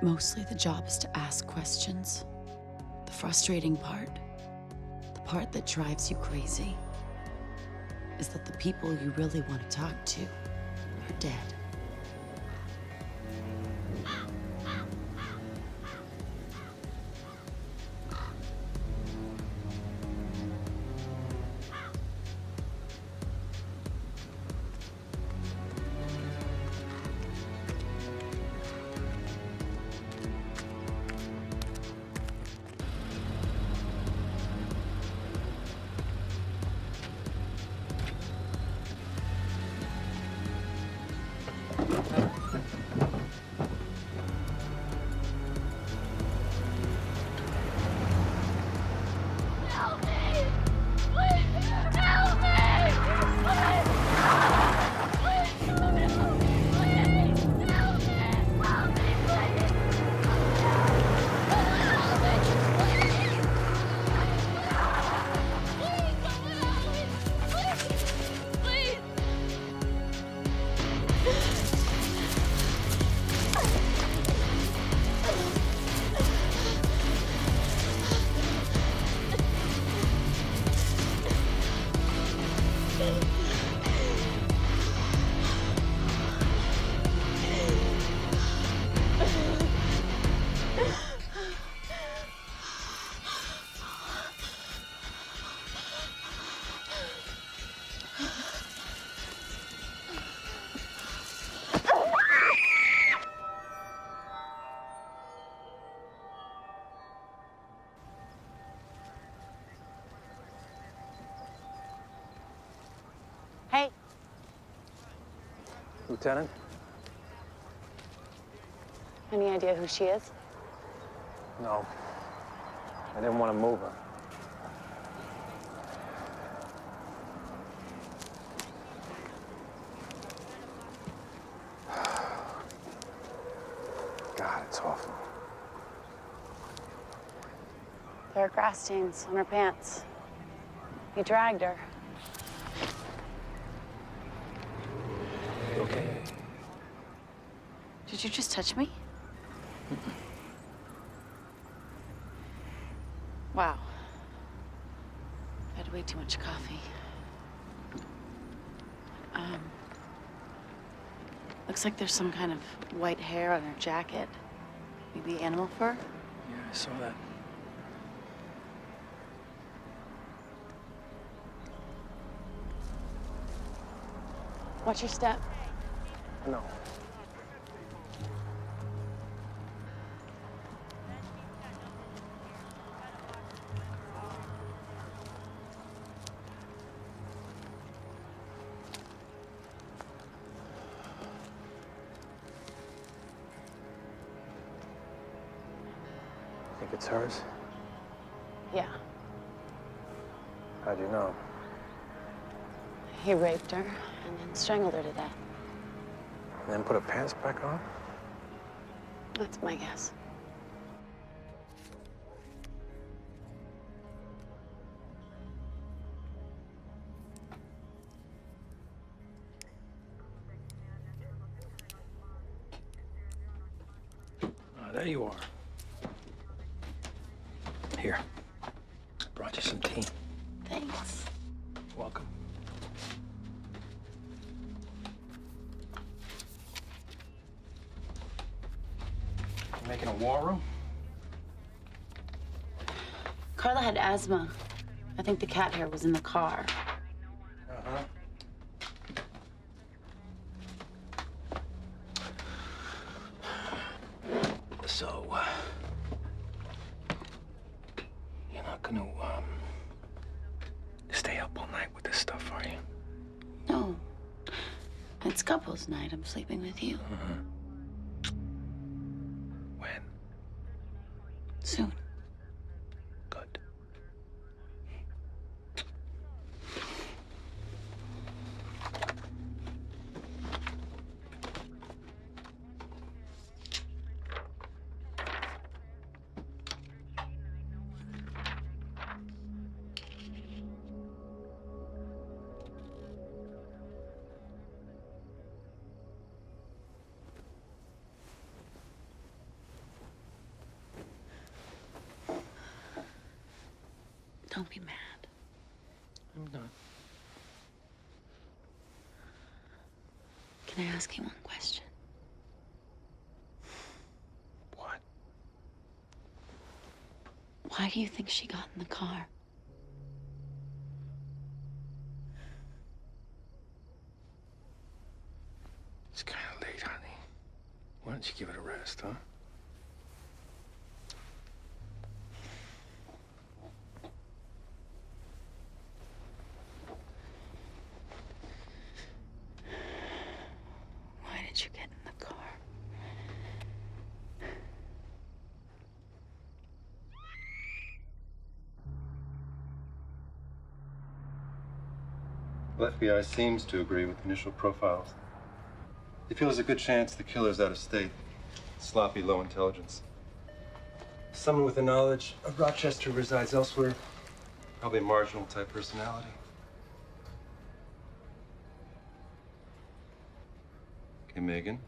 Mostly the job is to ask questions. The frustrating part, the part that drives you crazy, is that the people you really want to talk to are dead. Hey. Lieutenant? Any idea who she is? No. I didn't want to move her. God, it's awful. There are grass stains on her pants. He dragged her. You okay? Did you just touch me? Wow. I had way too much coffee. Looks like there's some kind of white hair on her jacket. Maybe animal fur? Yeah, I saw that. Watch your step. No. Think it's hers? Yeah. How'd you know? He raped her and then strangled her to death. And then put her pants back on? That's my guess. Ah, there you are. Here. Brought you some tea. Thanks. Welcome. You making a war room? Carla had asthma. I think the cat hair was in the car. Uh-huh. So, you're not gonna, stay up all night with this stuff, are you? No. It's couples night. I'm sleeping with you. When? Soon. Good. Don't be mad. I'm not. Can I ask you one question? What? Why do you think she got in the car? It's kind of late, honey. Why don't you give it a rest, huh? Why did you get in the car? The FBI seems to agree with initial profiles. They feel there's a good chance the killer's out of state. Sloppy, low intelligence. Someone with the knowledge of Rochester resides elsewhere. Probably a marginal type personality. Okay, Megan.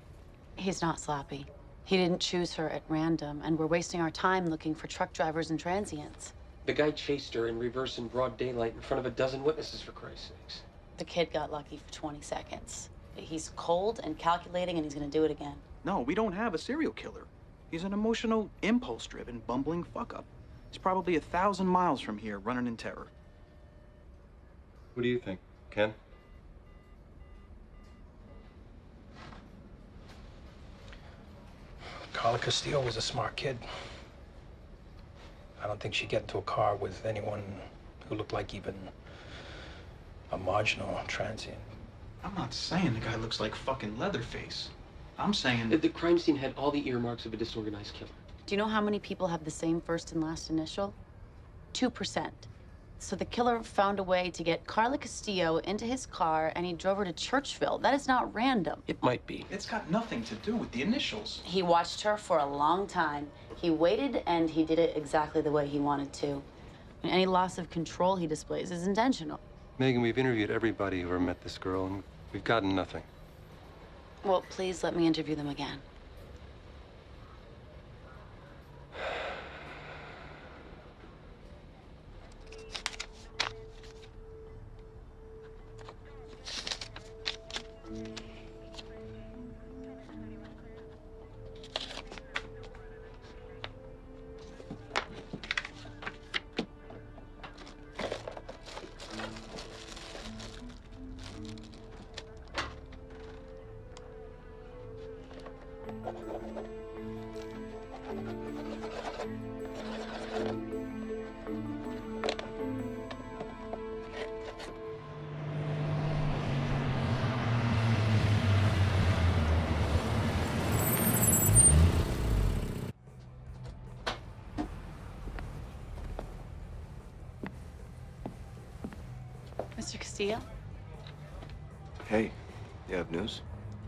He's not sloppy. He didn't choose her at random, and we're wasting our time looking for truck drivers and transients. The guy chased her in reverse in broad daylight in front of a dozen witnesses, for Christ's sakes. The kid got lucky for 20 seconds. He's cold and calculating, and he's gonna do it again. No, we don't have a serial killer. He's an emotional, impulse-driven, bumbling fuck-up. He's probably 1,000 miles from here, running in terror. What do you think, Ken? Carla Castillo was a smart kid. I don't think she'd get into a car with anyone who looked like even a marginal transient. I'm not saying the guy looks like fucking Leatherface. I'm saying... The crime scene had all the earmarks of a disorganized killer. Do you know how many people have the same first and last initial? 2%. So the killer found a way to get Carla Castillo into his car, and he drove her to Churchville. That is not random. It might be. It's got nothing to do with the initials. He watched her for a long time. He waited, and he did it exactly the way he wanted to. And any loss of control he displays is intentional. Megan, we've interviewed everybody who ever met this girl, and we've gotten nothing. Well, please let me interview them again. Mr. Castillo? Hey, you have news?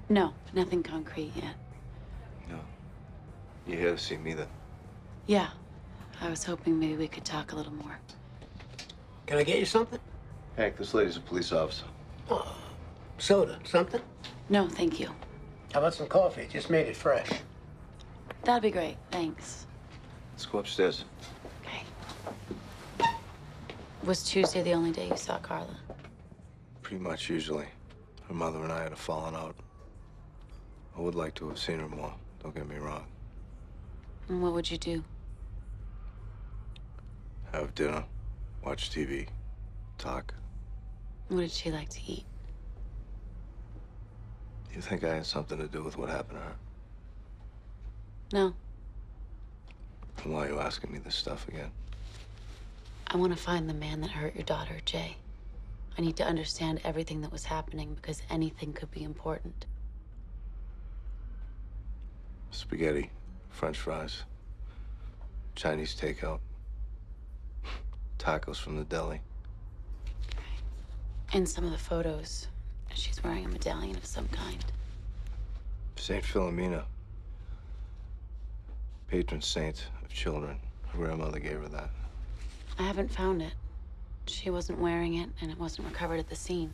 No, nothing concrete yet. No. You here to see me then? Yeah, I was hoping maybe we could talk a little more. Can I get you something? Hank, this lady's a police officer. Oh, soda, something? No, thank you. How about some coffee? Just made it fresh. That'd be great, thanks. Let's go upstairs. Okay. Was Tuesday the only day you saw Carla? Pretty much usually. Her mother and I had a falling out. I would like to have seen her more, don't get me wrong. And what would you do? Have dinner, watch TV, talk. What did she like to eat? You think I had something to do with what happened to her? No, And why are you asking me this stuff again? I want to find the man that hurt your daughter, Jay. I need to understand everything that was happening because anything could be important. Spaghetti, French fries, Chinese takeout, tacos from the deli. In some of the photos, she's wearing a medallion of some kind. Saint Philomena, patron saint of children. Her grandmother gave her that. I haven't found it. She wasn't wearing it, and it wasn't recovered at the scene.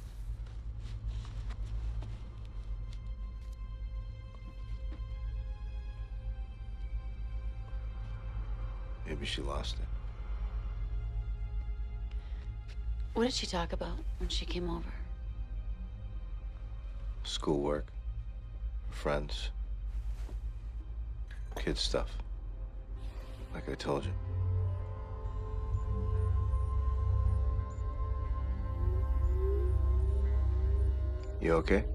Maybe she lost it. What did she talk about when she came over? Schoolwork, friends, kid stuff. Like I told you. You okay?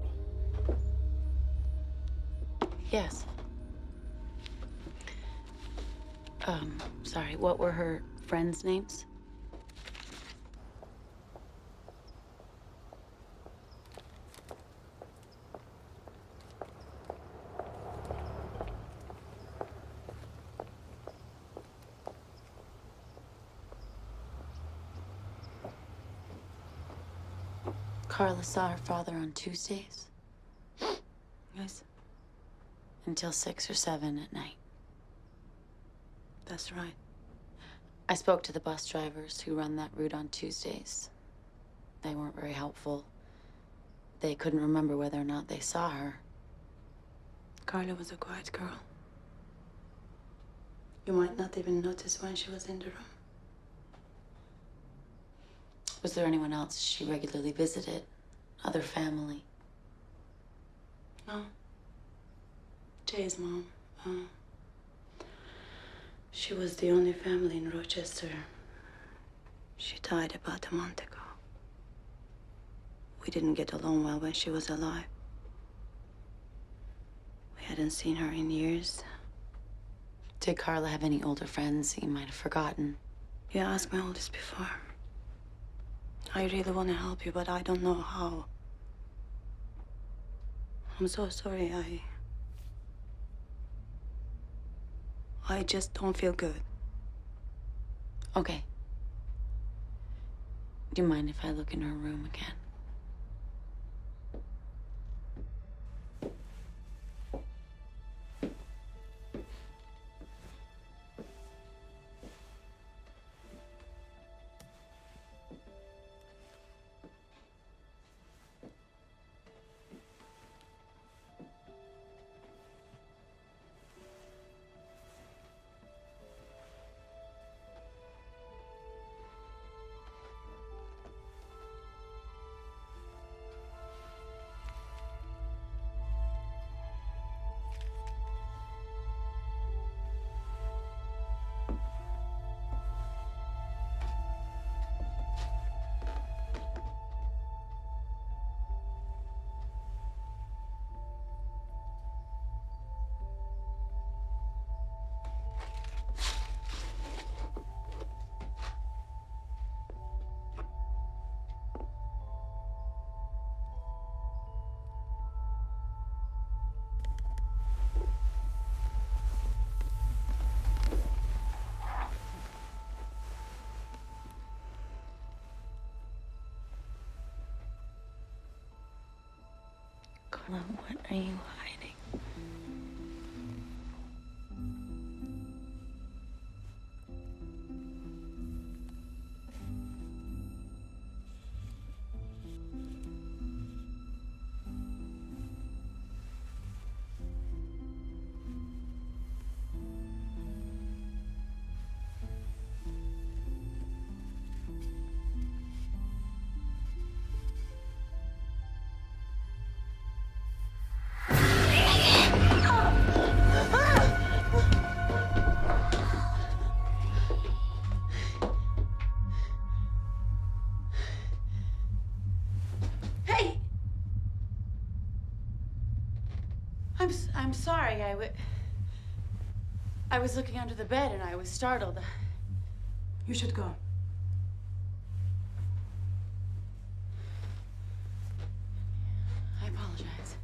Yes. Sorry, what were her friends' names? Carla saw her father on Tuesdays. Yes, Until 6 or 7 at night. that's right. I spoke to the bus drivers who run that route on Tuesdays. They weren't very helpful. They couldn't remember whether or not they saw her. Carla was a quiet girl. You might not even notice when she was in the room. Was there anyone else she regularly visited? Other family? No. Jay's mom. She was the only family in Rochester. She died about a month ago. We didn't get along well when she was alive. We hadn't seen her in years. Did Carla have any older friends that you might have forgotten? You asked my oldest before. I really want to help you, but I don't know how. I'm so sorry. I just don't feel good. Okay. Do you mind if I look in her room again? Carla, what are you hiding? Hey! I'm sorry. I was looking under the bed and I was startled. You should go. I apologize.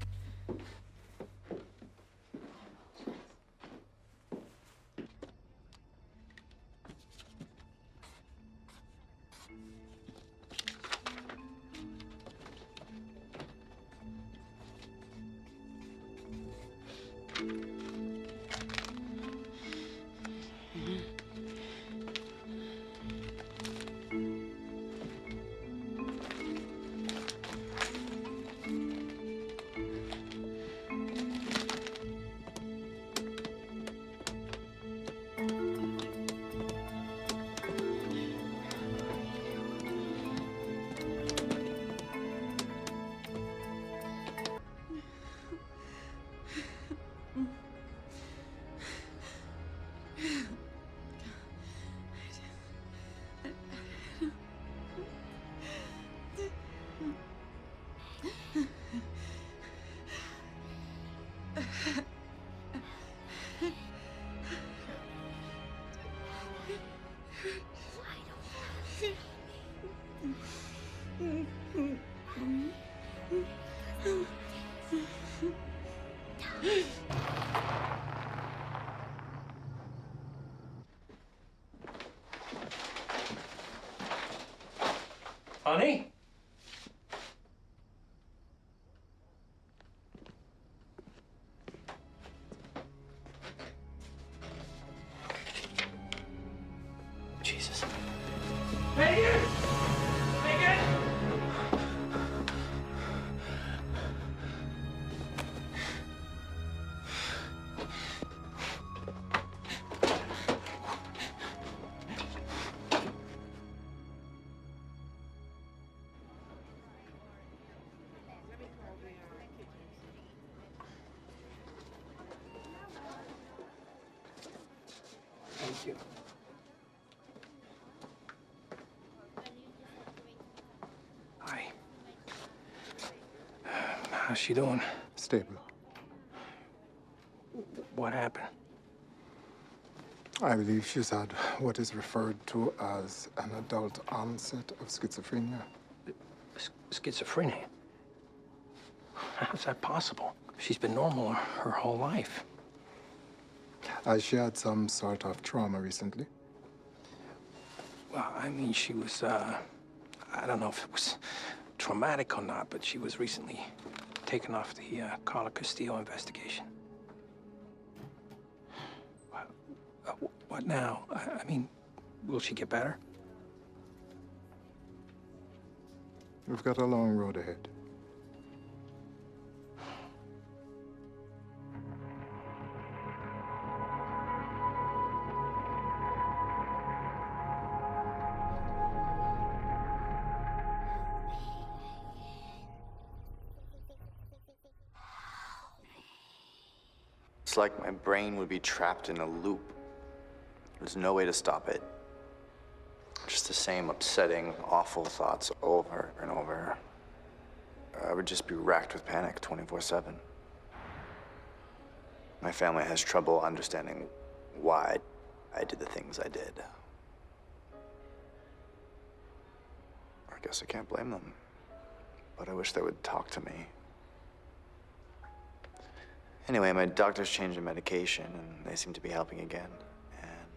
Honey? Jesus. Megan! Megan! Thank you. Hi. How's she doing? Stable. What happened? I believe she's had what is referred to as an adult onset of schizophrenia. Schizophrenia? How's that possible? She's been normal her whole life. Has she had some sort of trauma recently? Well, I mean, she was, I don't know if it was traumatic or not, but she was recently taken off the Carla Castillo investigation. What now? I mean, will she get better? We've got a long road ahead. It's like my brain would be trapped in a loop. There's no way to stop it. Just the same upsetting, awful thoughts over and over. I would just be racked with panic 24/7. My family has trouble understanding why I did the things I did. I guess I can't blame them, but I wish they would talk to me. Anyway, my doctor's changed the medication, and they seem to be helping again. And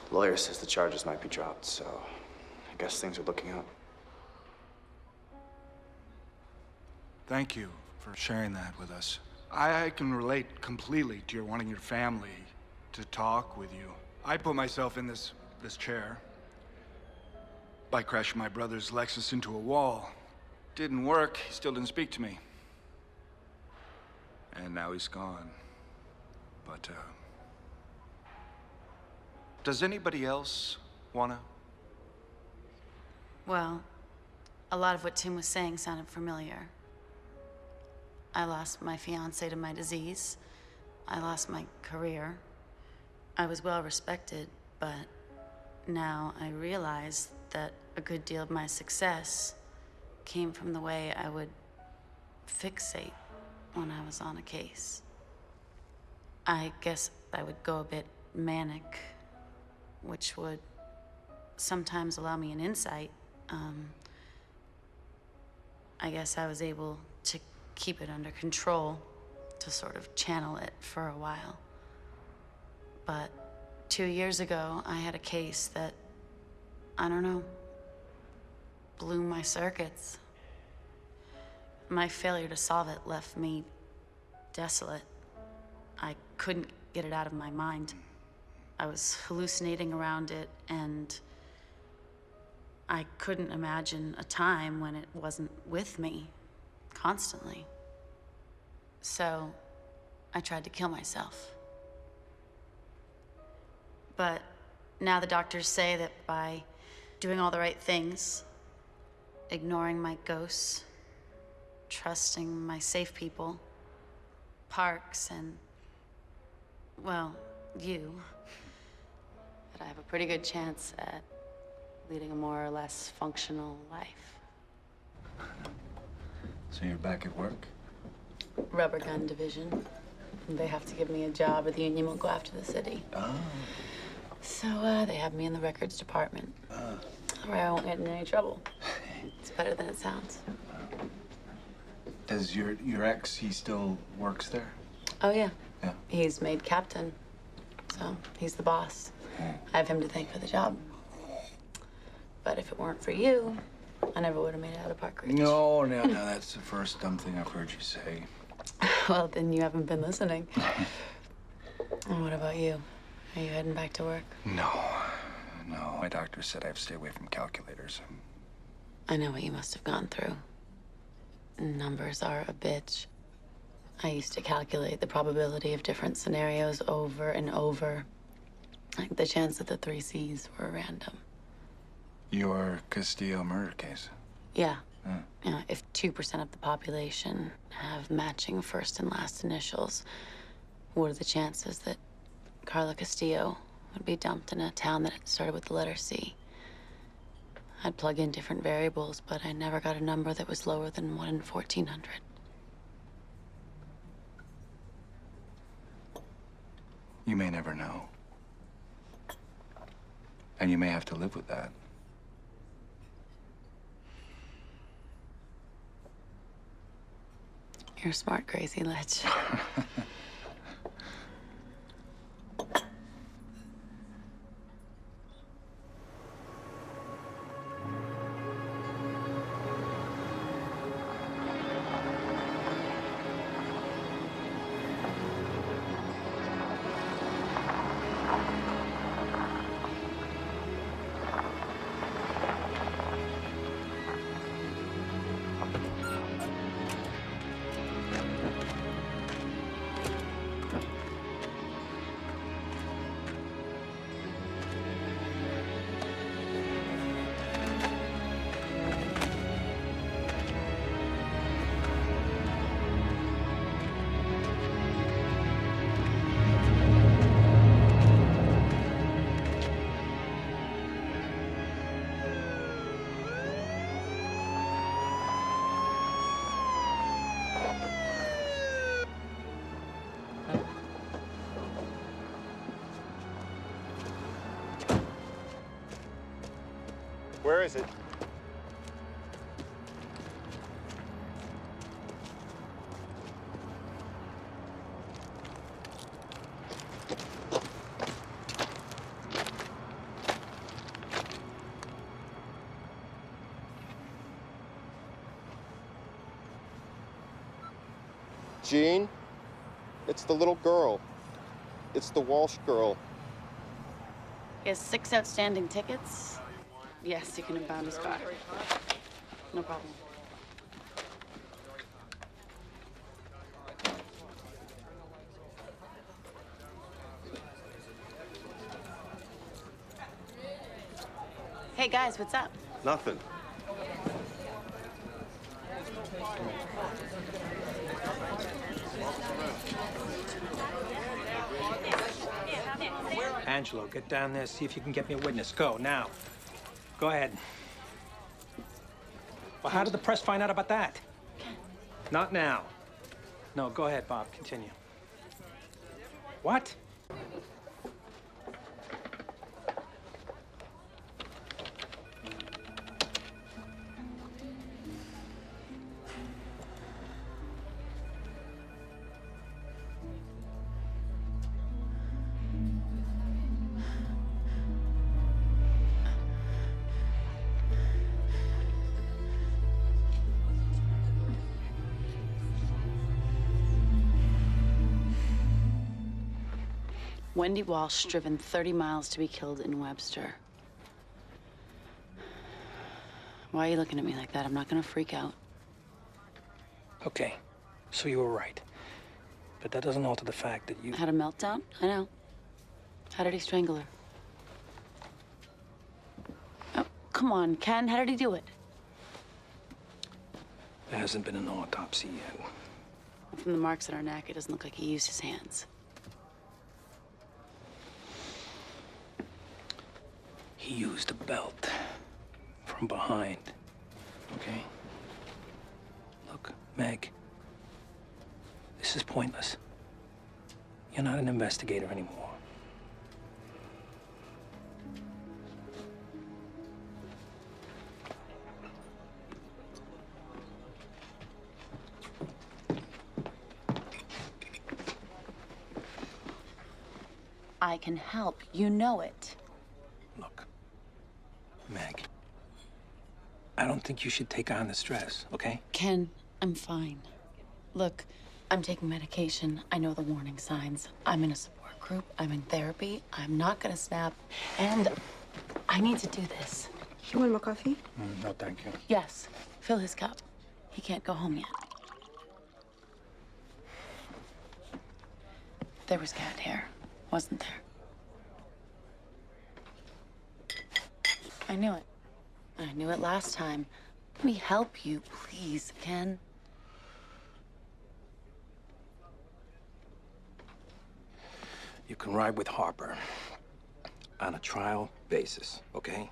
the lawyer says the charges might be dropped, so I guess things are looking up. Thank you for sharing that with us. I can relate completely to your wanting your family to talk with you. I put myself in this chair by crashing my brother's Lexus into a wall. Didn't work, he still didn't speak to me. And now he's gone. But, does anybody else wanna? Well, a lot of what Tim was saying sounded familiar. I lost my fiance to my disease. I lost my career. I was well respected, but now I realize that a good deal of my success came from the way I would fixate when I was on a case. I guess I would go a bit manic, which would sometimes allow me an insight. I guess I was able to keep it under control, to sort of channel it for a while. But 2 years ago, I had a case that, I don't know, blew my circuits. My failure to solve it left me desolate. I couldn't get it out of my mind. I was hallucinating around it, and I couldn't imagine a time when it wasn't with me constantly. So I tried to kill myself. But now the doctors say that by doing all the right things, ignoring my ghosts, trusting my safe people, parks, and, well, you, that I have a pretty good chance at leading a more or less functional life. So you're back at work? Rubber gun division. They have to give me a job or the union won't go after the city. Oh. So they have me in the records department. Where I won't get in any trouble. It's better than it sounds. Does your ex, he still works there? Oh, yeah. Yeah. He's made captain, so he's the boss. I have him to thank for the job. But if it weren't for you, I never would have made it out of Park Ridge. No, that's the first dumb thing I've heard you say. Well, then you haven't been listening. And what about you? Are you heading back to work? No. My doctor said I have to stay away from calculators. I know what you must have gone through. Numbers are a bitch. I used to calculate the probability of different scenarios over and over. Like the chance that the 3 C's were random. Your Castillo murder case? Yeah. You know, if 2% of the population have matching first and last initials, what are the chances that Carla Castillo would be dumped in a town that started with the letter C? I'd plug in different variables, but I never got a number that was lower than 1 in 1,400. You may never know. And you may have to live with that. You're smart, crazy ledge. Where is it? Jean? It's the little girl. It's the Walsh girl. He has 6 outstanding tickets. Yes, you can impound his car. No problem. Hey, guys, what's up? Nothing. Angelo, get down there, see if you can get me a witness. Go, now. Go ahead. Well, how did the press find out about that? Not now. No, go ahead, Bob. Continue. What? Wendy Walsh driven 30 miles to be killed in Webster. Why are you looking at me like that? I'm not gonna freak out. Okay, so you were right. But that doesn't alter the fact that you... Had a meltdown? I know. How did he strangle her? Oh, come on, Ken. How did he do it? There hasn't been an autopsy yet. From the marks on her neck, it doesn't look like he used his hands. He used a belt from behind, okay? Look, Meg, this is pointless. You're not an investigator anymore. I can help. You know it. Look, Meg, I don't think you should take on the stress, okay? Ken, I'm fine. Look, I'm taking medication. I know the warning signs. I'm in a support group. I'm in therapy. I'm not gonna snap. And I need to do this. You want more coffee? No, thank you. Yes, fill his cup. He can't go home yet. There was cat hair, wasn't there? I knew it. I knew it last time. Let me help you, please, Ken. You can ride with Harper on a trial basis, okay?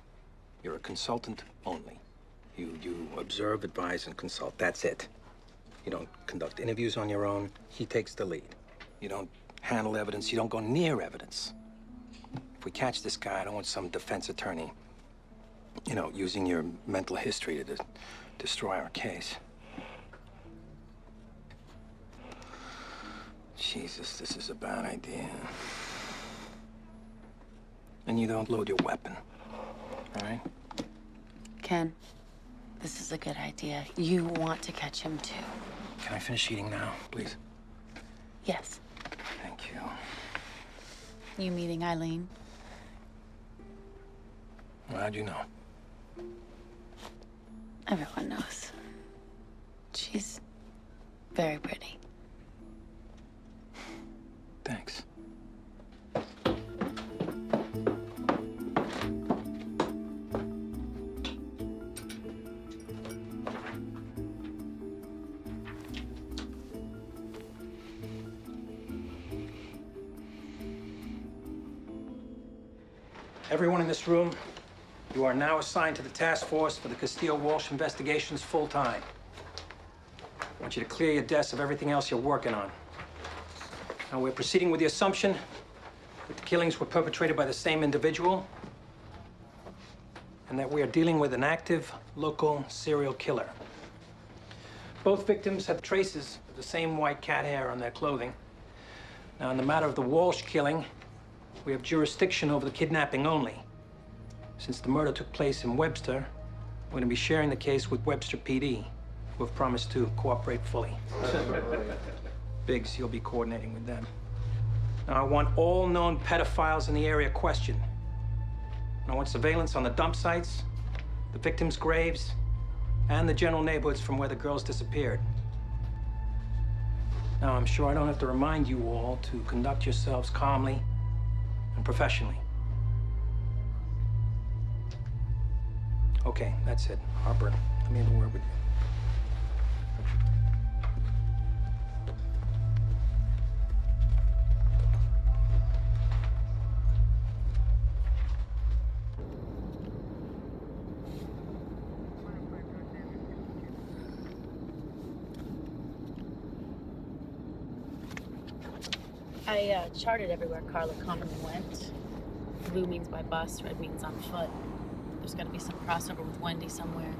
You're a consultant only. You observe, advise, and consult. That's it. You don't conduct interviews on your own. He takes the lead. You don't handle evidence. You don't go near evidence. If we catch this guy, I don't want some defense attorney, you know, using your mental history to destroy our case. Jesus, this is a bad idea. And you don't load your weapon, all right? Ken, this is a good idea. You want to catch him too. Can I finish eating now, please? Yes. Thank you. You meeting Eileen? How'd you know? Everyone knows. She's very pretty. Thanks. Everyone in this room, you are now assigned to the task force for the Castillo-Walsh investigations full-time. I want you to clear your desk of everything else you're working on. Now, we're proceeding with the assumption that the killings were perpetrated by the same individual and that we are dealing with an active local serial killer. Both victims had traces of the same white cat hair on their clothing. Now, in the matter of the Walsh killing, we have jurisdiction over the kidnapping only. Since the murder took place in Webster, we're going to be sharing the case with Webster PD, who have promised to cooperate fully. Biggs, you'll be coordinating with them. Now, I want all known pedophiles in the area questioned. And I want surveillance on the dump sites, the victims' graves, and the general neighborhoods from where the girls disappeared. Now, I'm sure I don't have to remind you all to conduct yourselves calmly and professionally. Okay, that's it. Harper, let me have a word with you. I charted everywhere Carla commonly went. Blue means by bus, red means on foot. There's got to be some crossover with Wendy somewhere.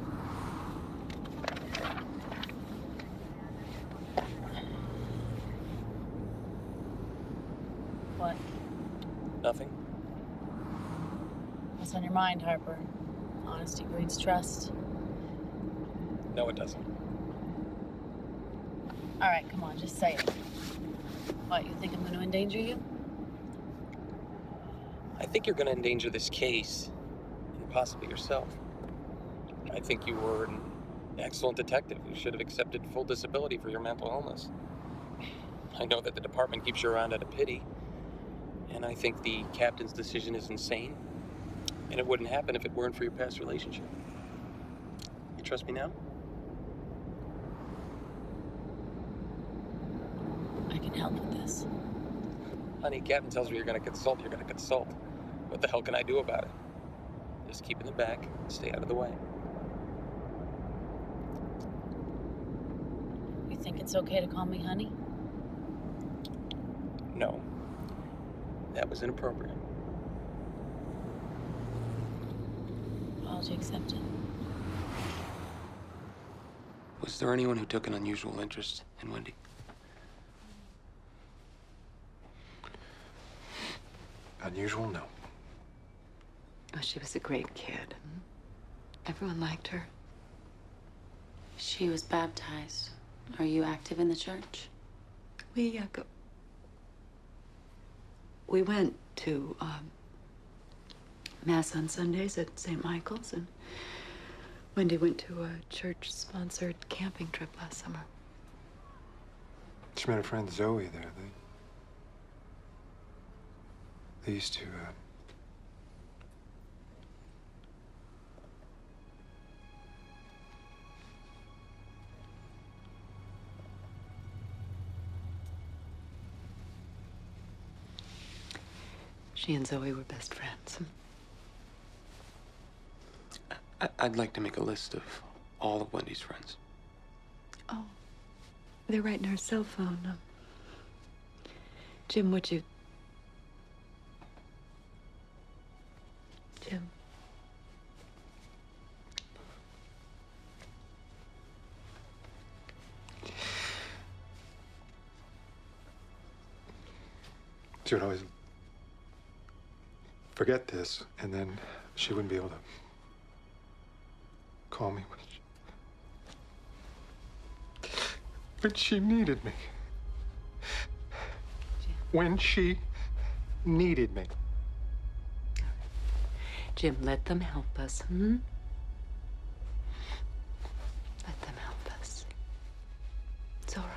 What? Nothing. What's on your mind, Harper? Honesty breeds trust. No, it doesn't. All right, come on, just say it. What, you think I'm going to endanger you? I think you're going to endanger this case, and possibly yourself. I think you were an excellent detective who should have accepted full disability for your mental illness. I know that the department keeps you around out of pity, and I think the captain's decision is insane, and it wouldn't happen if it weren't for your past relationship. You trust me now? I can help with this. Honey, Captain tells me you're going to consult. What the hell can I do about it? Just keep in the back, stay out of the way. You think it's okay to call me honey? No. That was inappropriate. Apology accepted. Was there anyone who took an unusual interest in Wendy? Unusual? No. Oh, she was a great kid. Everyone liked her. She was baptized. Are you active in the church? We went to Mass on Sundays at St. Michael's, and Wendy went to a church-sponsored camping trip last summer. She met her friend Zoe there. They used to, She and Zoe were best friends. I'd like to make a list of all of Wendy's friends. Oh, they're right in her cell phone. Jim, would you... Jim. she would always forget this, and then she wouldn't be able to call me when she needed me. When she needed me. Jim, let them help us, Let them help us. It's all right.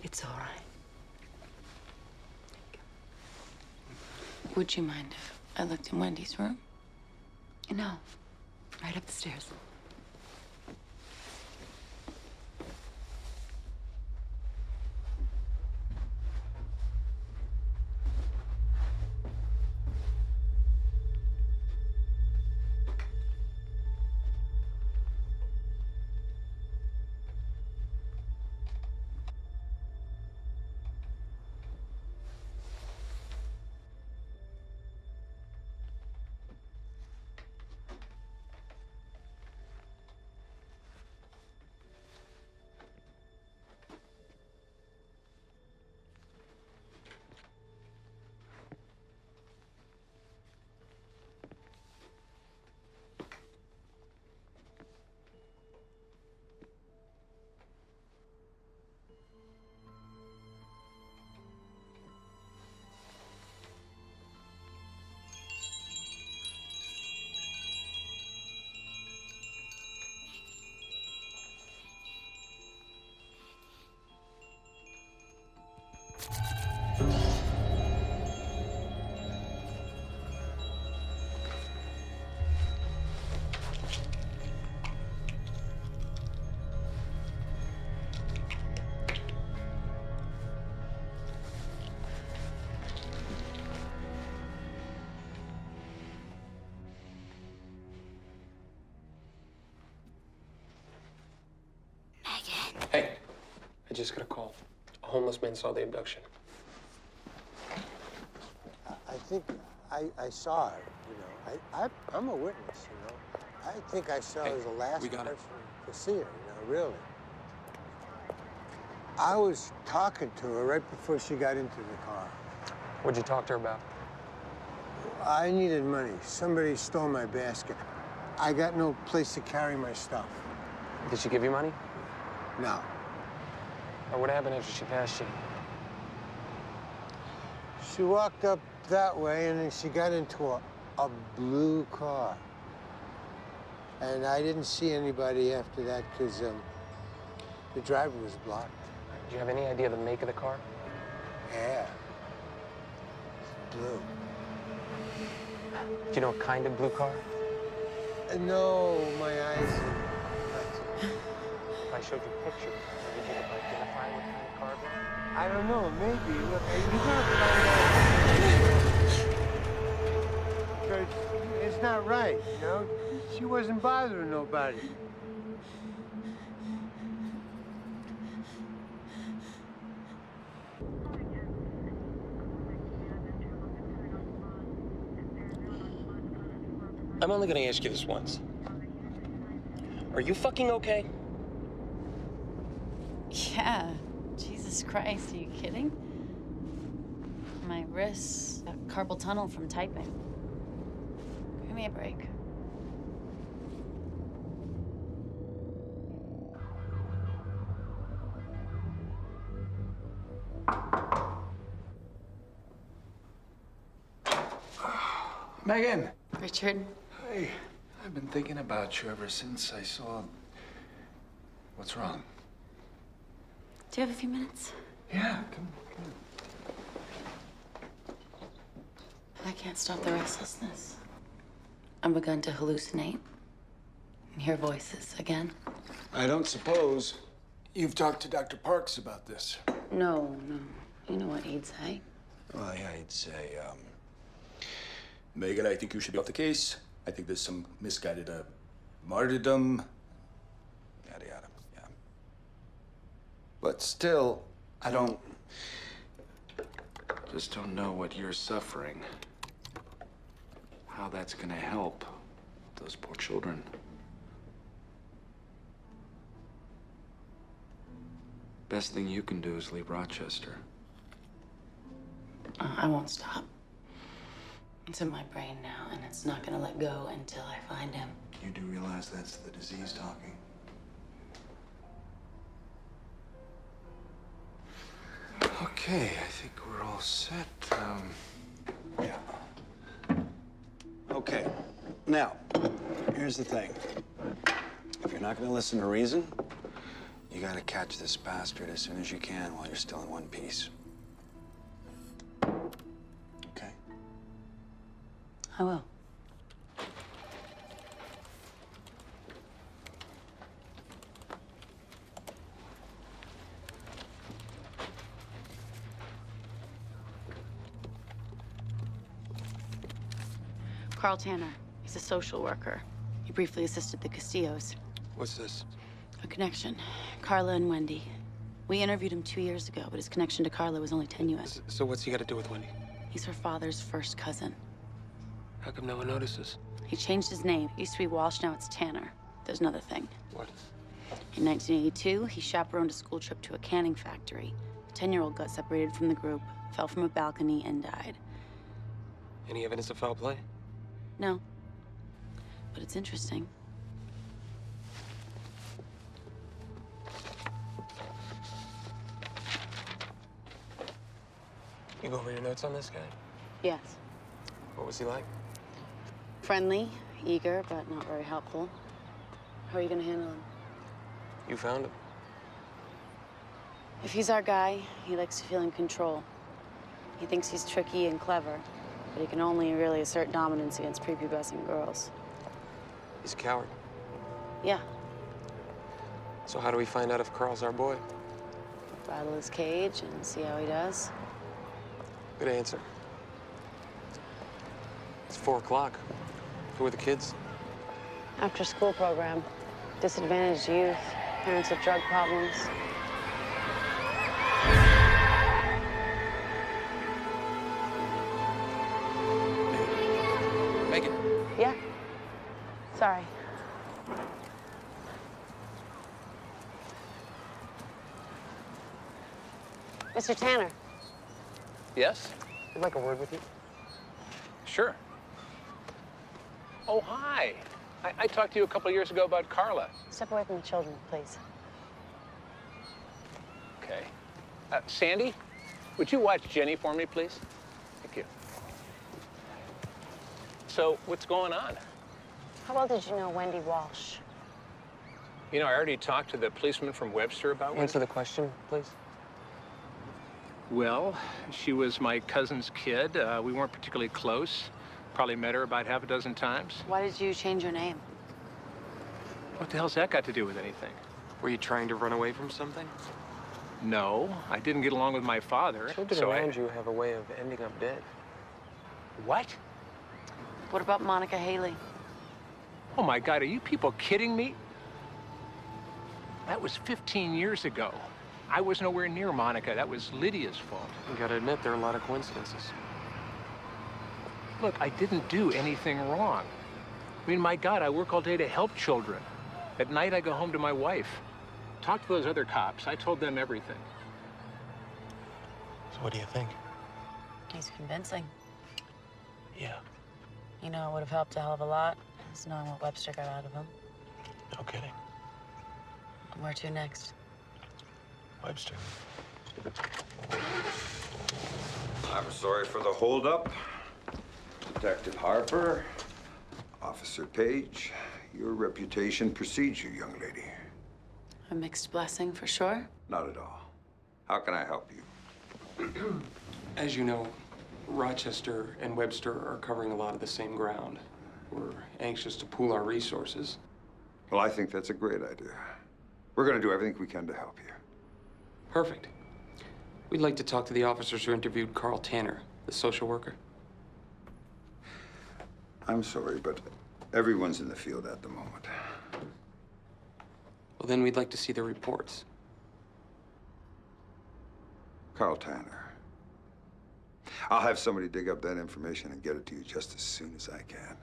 It's all right. Would you mind if I looked in Wendy's room? No, right up the stairs. Hey, I just got a call. A homeless man saw the abduction. I think I saw her, you know. I'm a witness, you know. I think I saw her as the last person to see her, you know, really. I was talking to her right before she got into the car. What'd you talk to her about? I needed money. Somebody stole my basket. I got no place to carry my stuff. Did she give you money? No. Or what happened after she passed you? She walked up that way, and then she got into a blue car. And I didn't see anybody after that because the driver was blocked. Do you have any idea the make of the car? Yeah. Blue. Do you know what kind of blue car? No, my eyes. If I showed you pictures, would you identify what kind of car it was? I don't know, maybe. Look, you gotta find out. Because it's not right, you know? She wasn't bothering nobody. I'm only gonna ask you this once. Are you fucking okay? Yeah. Jesus Christ, are you kidding? My wrists got carpal tunnel from typing. Give me a break. Megan! Richard? Hey, I've been thinking about you ever since I saw... What's wrong? Do you have a few minutes? Yeah, come I can't stop the restlessness. I've begun to hallucinate and hear voices again. I don't suppose you've talked to Dr. Parks about this. No. You know what he'd say. Well, yeah, he'd say, Megan, I think you should be off the case. I think there's some misguided martyrdom. Yada, yada, yeah. But still, I just don't know what you're suffering. How that's gonna help those poor children. Best thing you can do is leave Rochester. I won't stop. It's in my brain now, and it's not gonna let go until I find him. You do realize that's the disease talking? Okay, I think we're all set. Yeah. Okay. Now, here's the thing. If you're not gonna listen to reason, you gotta catch this bastard as soon as you can while you're still in one piece. Okay? I will. Carl Tanner. He's a social worker. He briefly assisted the Castillos. What's this? A connection. Carla and Wendy. We interviewed him 2 years ago, but his connection to Carla was only tenuous. So what's he got to do with Wendy? He's her father's first cousin. How come no one notices? He changed his name. It used to be Walsh, now it's Tanner. There's another thing. What? In 1982, he chaperoned a school trip to a canning factory. A 10-year-old got separated from the group, fell from a balcony, and died. Any evidence of foul play? No. But it's interesting. You go over your notes on this guy? Yes. What was he like? Friendly, eager, but not very helpful. How are you gonna handle him? You found him. If he's our guy, he likes to feel in control. He thinks he's tricky and clever, but he can only really assert dominance against prepubescent girls. He's a coward. Yeah. So how do we find out if Carl's our boy? Rattle his cage and see how he does. Good answer. It's 4 o'clock. Who are the kids? After school program. Disadvantaged youth, parents with drug problems. Megan. Yeah. Sorry. Mr. Tanner. Yes? I'd like a word with you. Sure. Oh, hi. I talked to you a couple of years ago about Carla. Step away from the children, please. Okay. Sandy, would you watch Jenny for me, please? Thank you. So, what's going on? How well did you know Wendy Walsh? You know, I already talked to the policeman from Webster about it. Answer the question, please. Well, she was my cousin's kid. We weren't particularly close. Probably met her about half a dozen times. Why did you change your name? What the hell's that got to do with anything? Were you trying to run away from something? No, I didn't get along with my father. Children around you have a way of ending up dead. What? What about Monica Haley? Oh my God, are you people kidding me? That was 15 years ago. I was nowhere near Monica. That was Lydia's fault. You gotta admit, there are a lot of coincidences. Look, I didn't do anything wrong. I mean, my God, I work all day to help children. At night, I go home to my wife. Talk to those other cops. I told them everything. So what do you think? He's convincing. Yeah. You know, it would have helped a hell of a lot, is knowing what Webster got out of him. No kidding. And where to next? Webster. I'm sorry for the holdup. Detective Harper, Officer Page, your reputation precedes you, young lady. A mixed blessing, for sure. Not at all. How can I help you? As you know, Rochester and Webster are covering a lot of the same ground. We're anxious to pool our resources. Well, I think that's a great idea. We're going to do everything we can to help you. Perfect. We'd like to talk to the officers who interviewed Carl Tanner, the social worker. I'm sorry, but everyone's in the field at the moment. Well, then we'd like to see the reports. Carl Tanner. I'll have somebody dig up that information and get it to you just as soon as I can.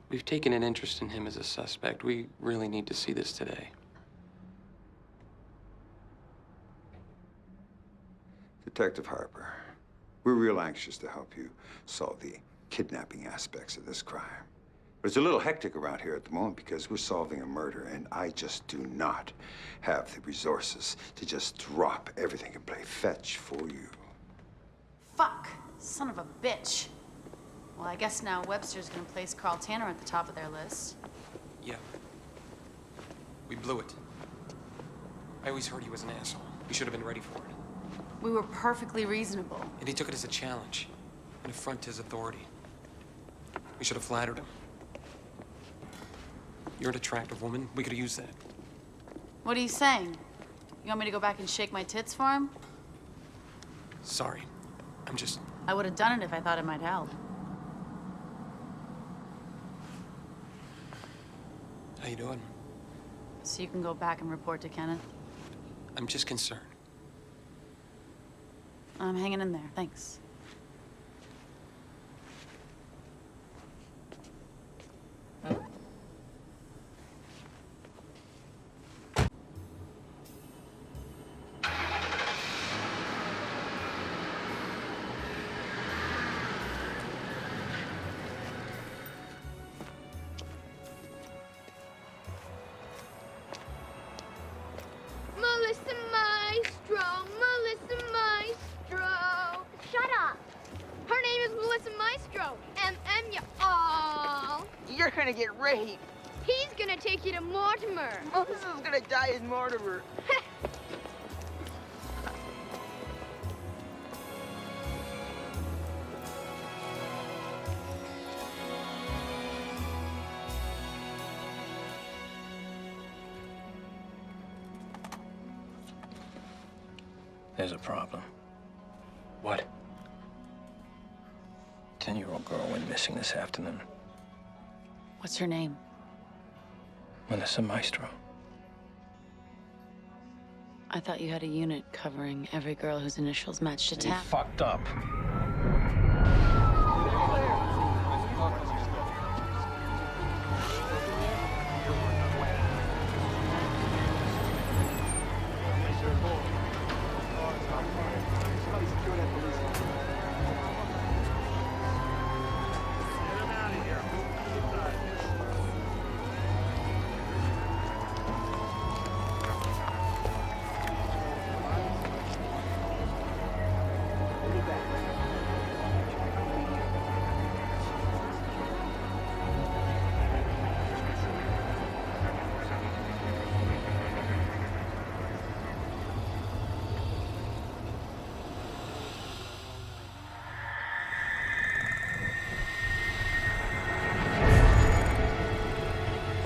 We've taken an interest in him as a suspect. We really need to see this today. Detective Harper, we're real anxious to help you solve the kidnapping aspects of this crime. But it's a little hectic around here at the moment because we're solving a murder, and I just do not have the resources to just drop everything and play fetch for you. Fuck! Son of a bitch. Well, I guess now Webster's gonna place Carl Tanner at the top of their list. Yeah. We blew it. I always heard he was an asshole. We should have been ready for it. We were perfectly reasonable. And he took it as a challenge, an affront to his authority. We should have flattered him. You're an attractive woman. We could have used that. What are you saying? You want me to go back and shake my tits for him? Sorry. I'm just... I would have done it if I thought it might help. How you doing? So you can go back and report to Kenneth? I'm just concerned. I'm hanging in there, thanks. Melissa Maestro, Melissa Maestro. Shut up. Her name is Melissa Maestro, M.M. you all. You're gonna get raped. He's gonna take you to Mortimer. Melissa's gonna die in Mortimer. There's a problem. What? 10-year-old girl went missing this afternoon. What's her name? Melissa Maestro. I thought you had a unit covering every girl whose initials matched a tap. Fucked up.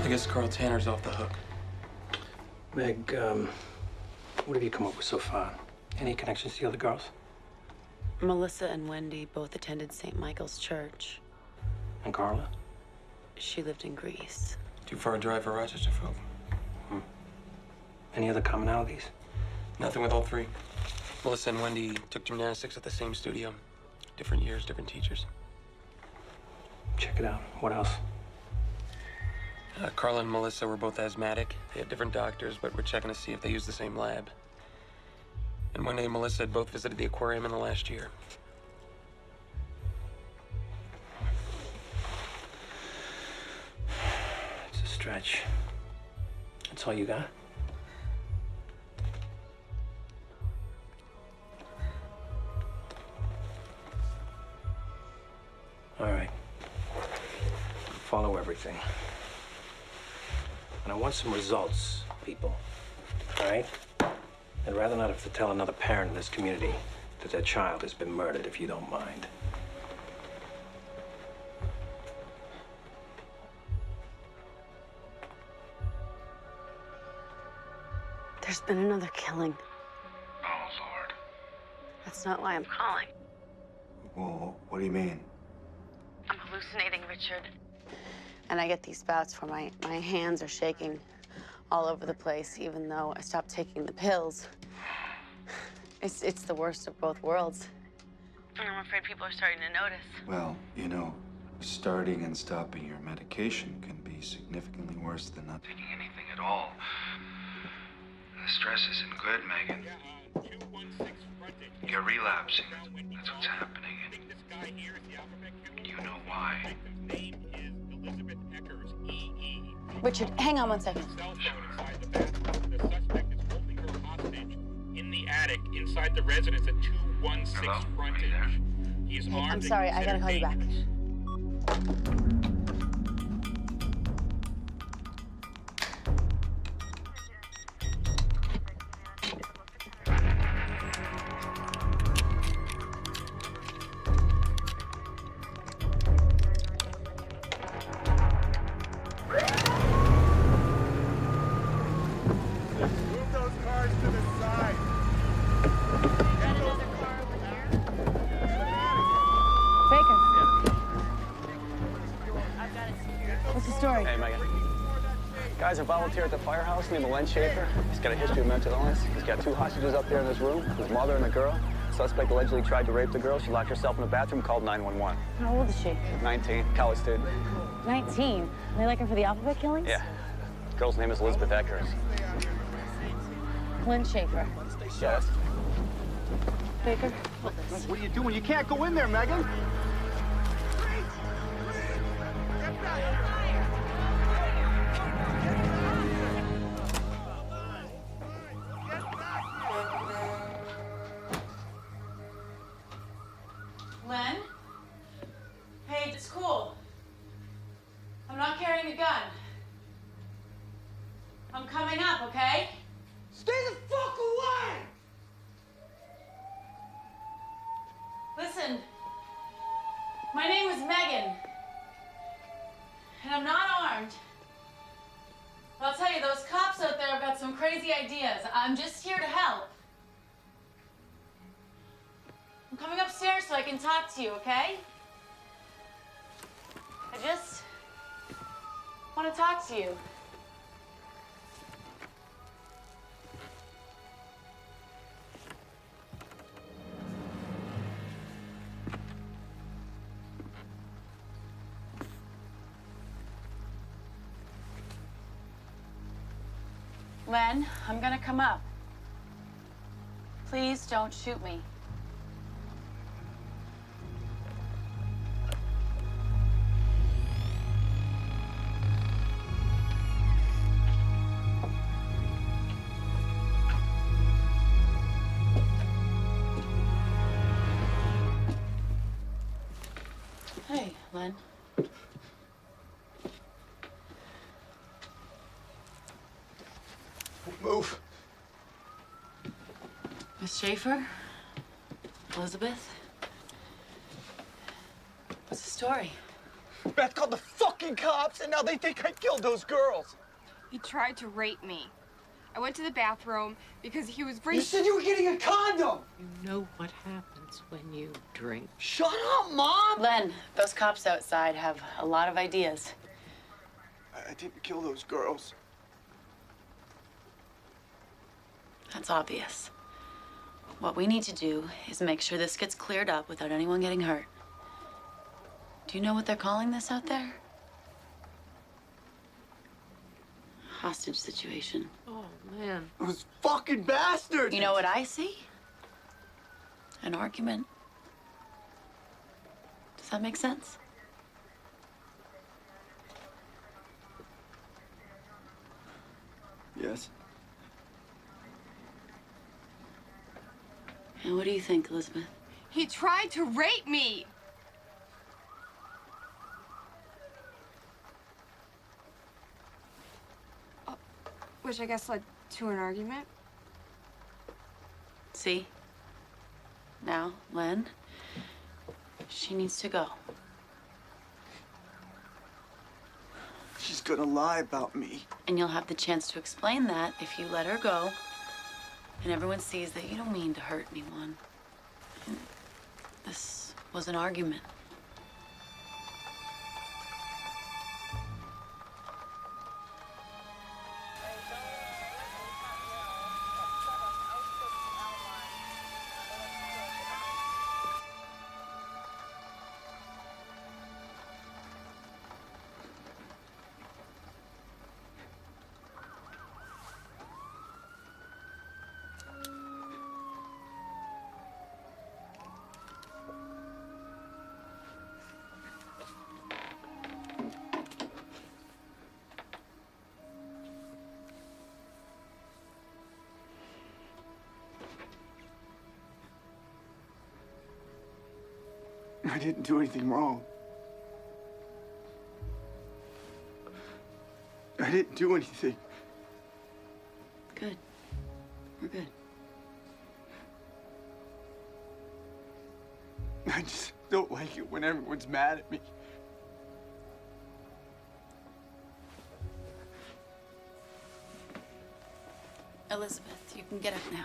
I guess Carl Tanner's off the hook. Meg, what have you come up with so far? Any connections to the other girls? Melissa and Wendy both attended St. Michael's Church. And Carla? She lived in Greece. Too far a drive for Rochester folk. Any other commonalities? Nothing with all three. Melissa and Wendy took gymnastics at the same studio. Different years, different teachers. Check it out. What else? Carla and Melissa were both asthmatic. They had different doctors, but we're checking to see if they use the same lab. And Wendy and Melissa had both visited the aquarium in the last year. It's a stretch. That's all you got? All right. Follow everything. And I want some results, people. All right? I'd rather not have to tell another parent in this community that their child has been murdered, if you don't mind. There's been another killing. Oh, Lord. That's not why I'm calling. Well, what do you mean? I'm hallucinating, Richard. And I get these bouts where my hands are shaking all over the place, even though I stopped taking the pills. It's the worst of both worlds. And I'm afraid people are starting to notice. Well, you know, starting and stopping your medication can be significantly worse than not taking anything at all. The stress isn't good, Megan. You're relapsing. That's what's happening, and you know why. Richard, hang on one second. In the attic, inside the residence at 216 frontage. He is armed. I'm sorry, I gotta call you back. Hey, Megan. Guy's a volunteer at the firehouse named Len Schaefer. He's got a history of mental illness. He's got 2 hostages up there in this room, his mother and a girl. Suspect allegedly tried to rape the girl. She locked herself in the bathroom, called 911. How old is she? 19, college student. 19? They like her for the alphabet killings? Yeah. Girl's name is Elizabeth Eckers. Lynn Schaefer. Yes. Baker? What are you doing? You can't go in there, Megan. Len? Hey, it's cool. I'm not carrying a gun. I'm coming up, okay? Stay the fuck away! Listen, my name is Megan, and I'm not armed. But I'll tell you, those cops out there have got some crazy ideas. I'm just here to help. I'm coming upstairs so I can talk to you, okay? I just want to talk to you. Len, I'm gonna come up. Please don't shoot me. Hey, Len. Move. Miss Schaefer? Elizabeth? What's the story? Beth called the fucking cops, and now they think I killed those girls. He tried to rape me. I went to the bathroom because he was You said you were getting a condom! You know what happens when you drink. Shut up, Mom! Len, those cops outside have a lot of ideas. I didn't kill those girls. That's obvious. What we need to do is make sure this gets cleared up without anyone getting hurt. Do you know what they're calling this out there? Hostage situation. Oh, man. Those fucking bastards! You know what I see? An argument. Does that make sense? Yes. And what do you think, Elizabeth? He tried to rape me. Which I guess led to an argument. See? Now, Len, she needs to go. She's gonna lie about me. And you'll have the chance to explain that if you let her go. And everyone sees that you don't mean to hurt anyone. And this was an argument. I didn't do anything wrong. I didn't do anything. Good. We're good. I just don't like it when everyone's mad at me. Elizabeth, you can get up now.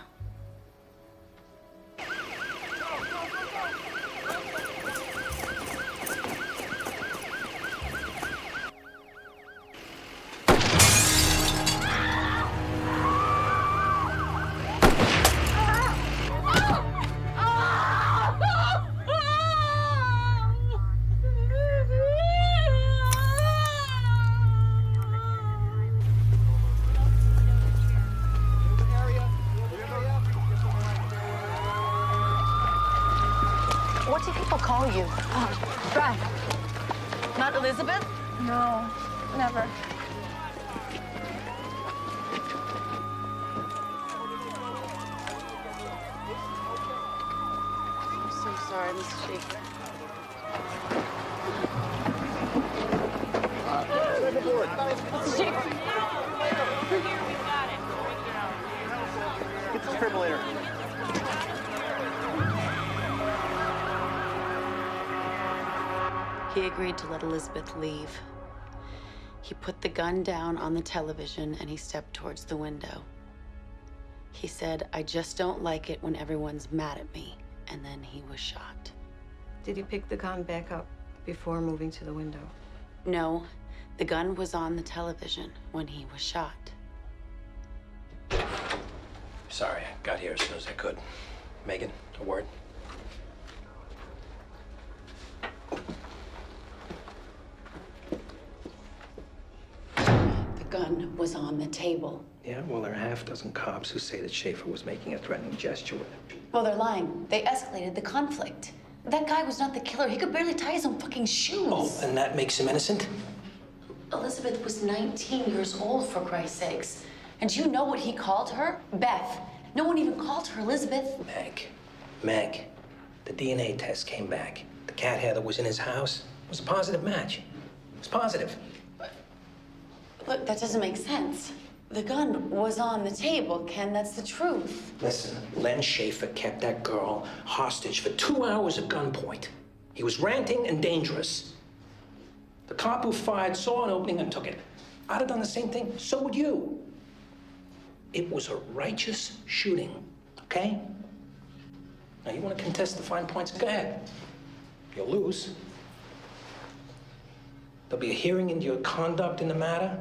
What do people call you? Beth. Not Elizabeth? No, never. I'm so sorry, Mrs. Schaefer. Mrs. Schaefer. Get the defibrillator. He agreed to let Elizabeth leave. He put the gun down on the television and he stepped towards the window. He said, "I just don't like it when everyone's mad at me." And then he was shot. Did you pick the gun back up before moving to the window? No, the gun was on the television when he was shot. Sorry, I got here as soon as I could. Megan, a word? The gun was on the table. Yeah, well, there are half a dozen cops who say that Schaefer was making a threatening gesture with it. Well, they're lying. They escalated the conflict. That guy was not the killer. He could barely tie his own fucking shoes. Oh, and that makes him innocent? Elizabeth was 19 years old, for Christ's sakes. And do you know what he called her? Beth. No one even called her Elizabeth. Meg, the DNA test came back. The cat hair that was in his house was a positive match. It was positive. Look, that doesn't make sense. The gun was on the table, Ken. That's the truth. Listen, Len Schaefer kept that girl hostage for 2 hours at gunpoint. He was ranting and dangerous. The cop who fired saw an opening and took it. I'd have done the same thing. So would you. It was a righteous shooting, okay? Now, you want to contest the fine points? Go ahead. You'll lose. There'll be a hearing into your conduct in the matter.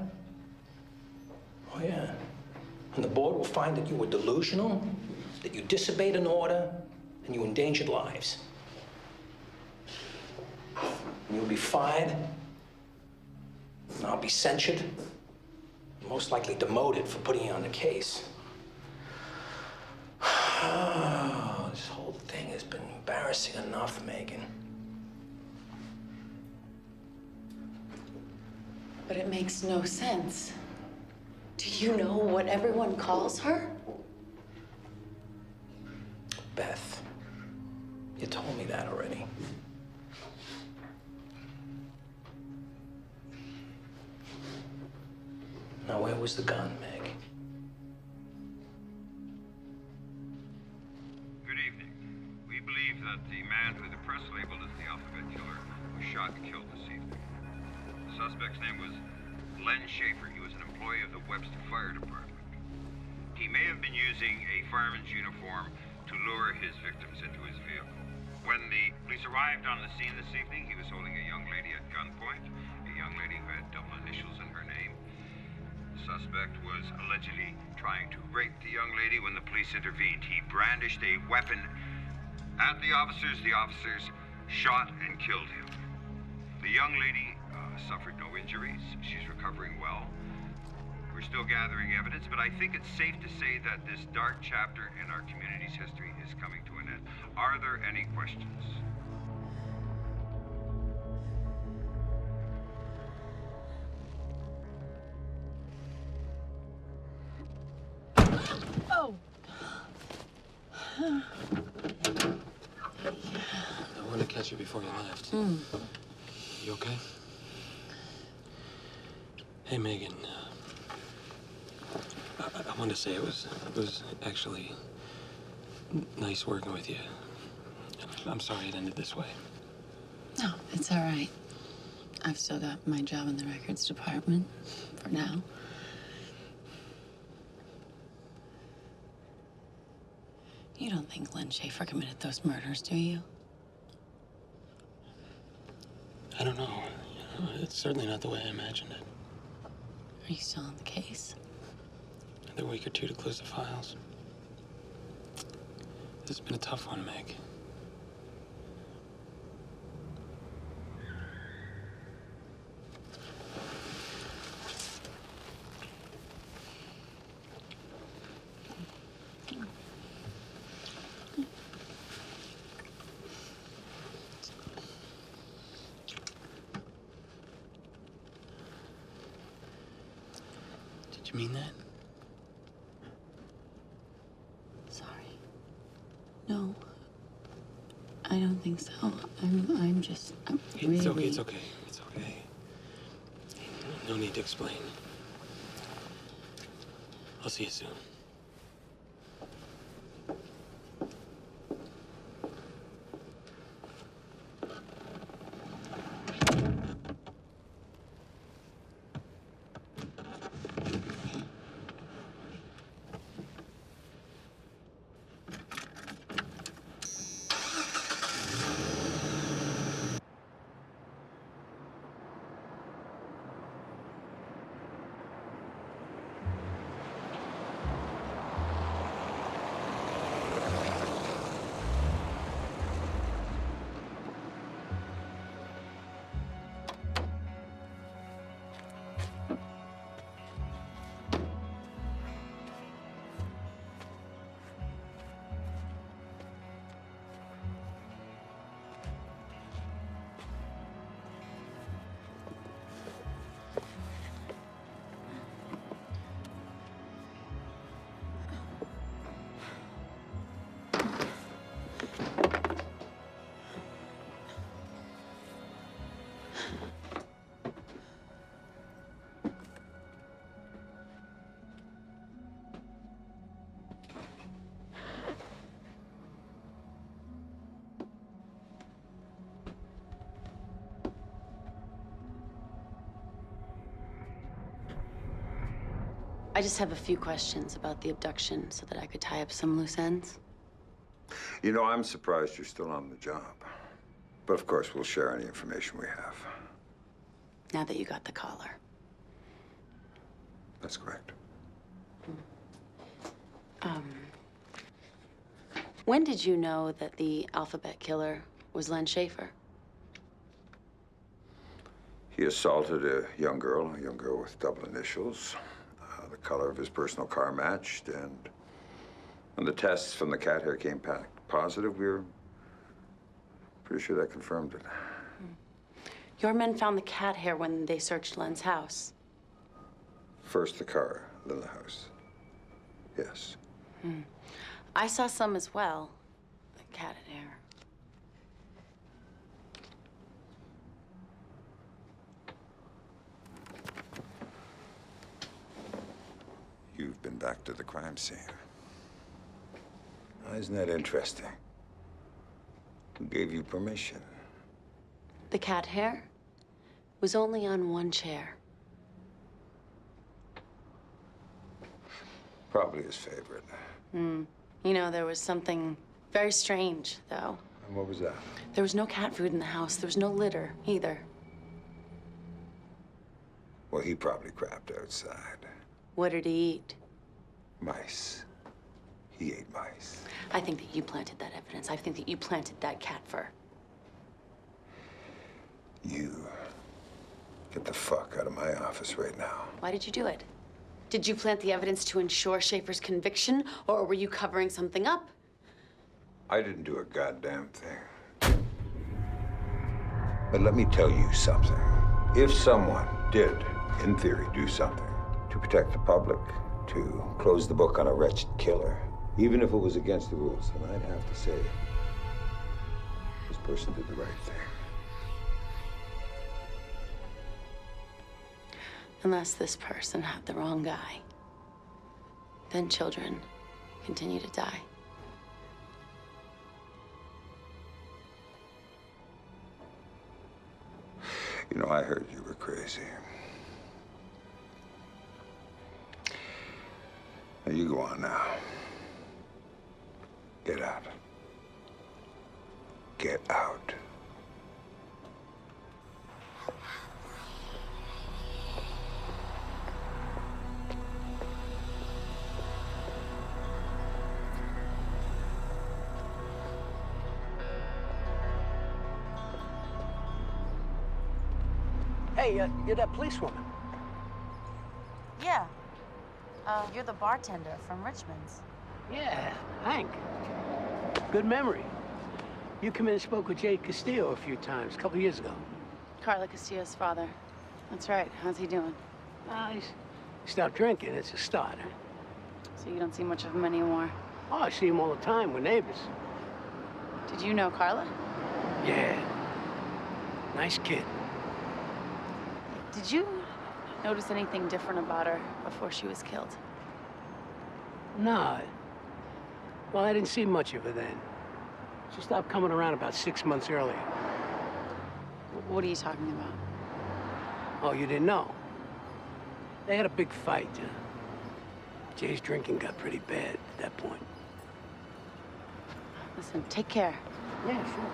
Oh, yeah. And the board will find that you were delusional, that you disobeyed an order, and you endangered lives. And you'll be fired, and I'll be censured, and most likely demoted for putting you on the case. Oh, this whole thing has been embarrassing enough, Megan. But it makes no sense. Do you know what everyone calls her? Beth, you told me that already. Now, where was the gun, Meg? Good evening. We believe that the man who the press labeled as the alphabet killer was shot and killed this evening. The suspect's name was Len Schaefer. He was an employee of the Webster Fire Department. He may have been using a fireman's uniform to lure his victims into his vehicle. When the police arrived on the scene this evening, he was holding a young lady at gunpoint, a young lady who had double initials in her name. The suspect was allegedly trying to rape the young lady when the police intervened. He brandished a weapon at the officers. The officers shot and killed him. The young lady suffered no injuries. She's recovering well. We're still gathering evidence, but I think it's safe to say that this dark chapter in our community's history is coming to an end. Are there any questions? Oh. I wanted to catch you before you left. You okay? Hey, Megan. I wanted to say it was actually nice working with you. I'm sorry it ended this way. No, it's all right. I've still got my job in the records department for now. You don't think Len Schaefer committed those murders, do you? I don't know. It's certainly not the way I imagined it. Are you still on the case? Another week or two to close the files. This has been a tough one, Meg. Did you mean that? Sorry. No. I don't think so. I'm really... It's okay, it's okay. It's okay. No need to explain. I'll see you soon. I just have a few questions about the abduction so that I could tie up some loose ends. You know, I'm surprised you're still on the job. But of course, we'll share any information we have. Now that you got the collar. That's correct. When did you know that the alphabet killer was Len Schaefer? He assaulted a young girl with double initials. The color of his personal car matched, and when the tests from the cat hair came back positive, we were pretty sure that confirmed it. Your men found the cat hair when they searched Len's house. First the car, then the house. Yes. I saw some as well. The cat hair. You've been back to the crime scene. Now, isn't that interesting? Who gave you permission? The cat hair was only on one chair. Probably his favorite. You know, there was something very strange, though. And what was that? There was no cat food in the house. There was no litter, either. Well, he probably crapped outside. What did he eat? Mice. He ate mice. I think that you planted that evidence. I think that you planted that cat fur. You get the fuck out of my office right now. Why did you do it? Did you plant the evidence to ensure Schaefer's conviction, or were you covering something up? I didn't do a goddamn thing. But let me tell you something. If someone did, in theory, do something to protect the public, to close the book on a wretched killer, even if it was against the rules, then I'd have to say this person did the right thing. Unless this person had the wrong guy. Then children continue to die. You know, I heard you were crazy. Now, you go on now. Get out. Get out. Hey, you're that policewoman. Yeah. You're the bartender from Richmond's. Yeah, Hank. Good memory. You come in and spoke with Jade Castillo a few times, a couple years ago. Carla Castillo's father. That's right. How's he doing? He stopped drinking. It's a start. Huh? So you don't see much of him anymore? Oh, I see him all the time. We're neighbors. Did you know Carla? Yeah. Nice kid. Did you notice anything different about her before she was killed? No. Well, I didn't see much of her then. She stopped coming around about 6 months earlier. What are you talking about? Oh, you didn't know? They had a big fight. Jay's drinking got pretty bad at that point. Listen, take care. Yeah, sure.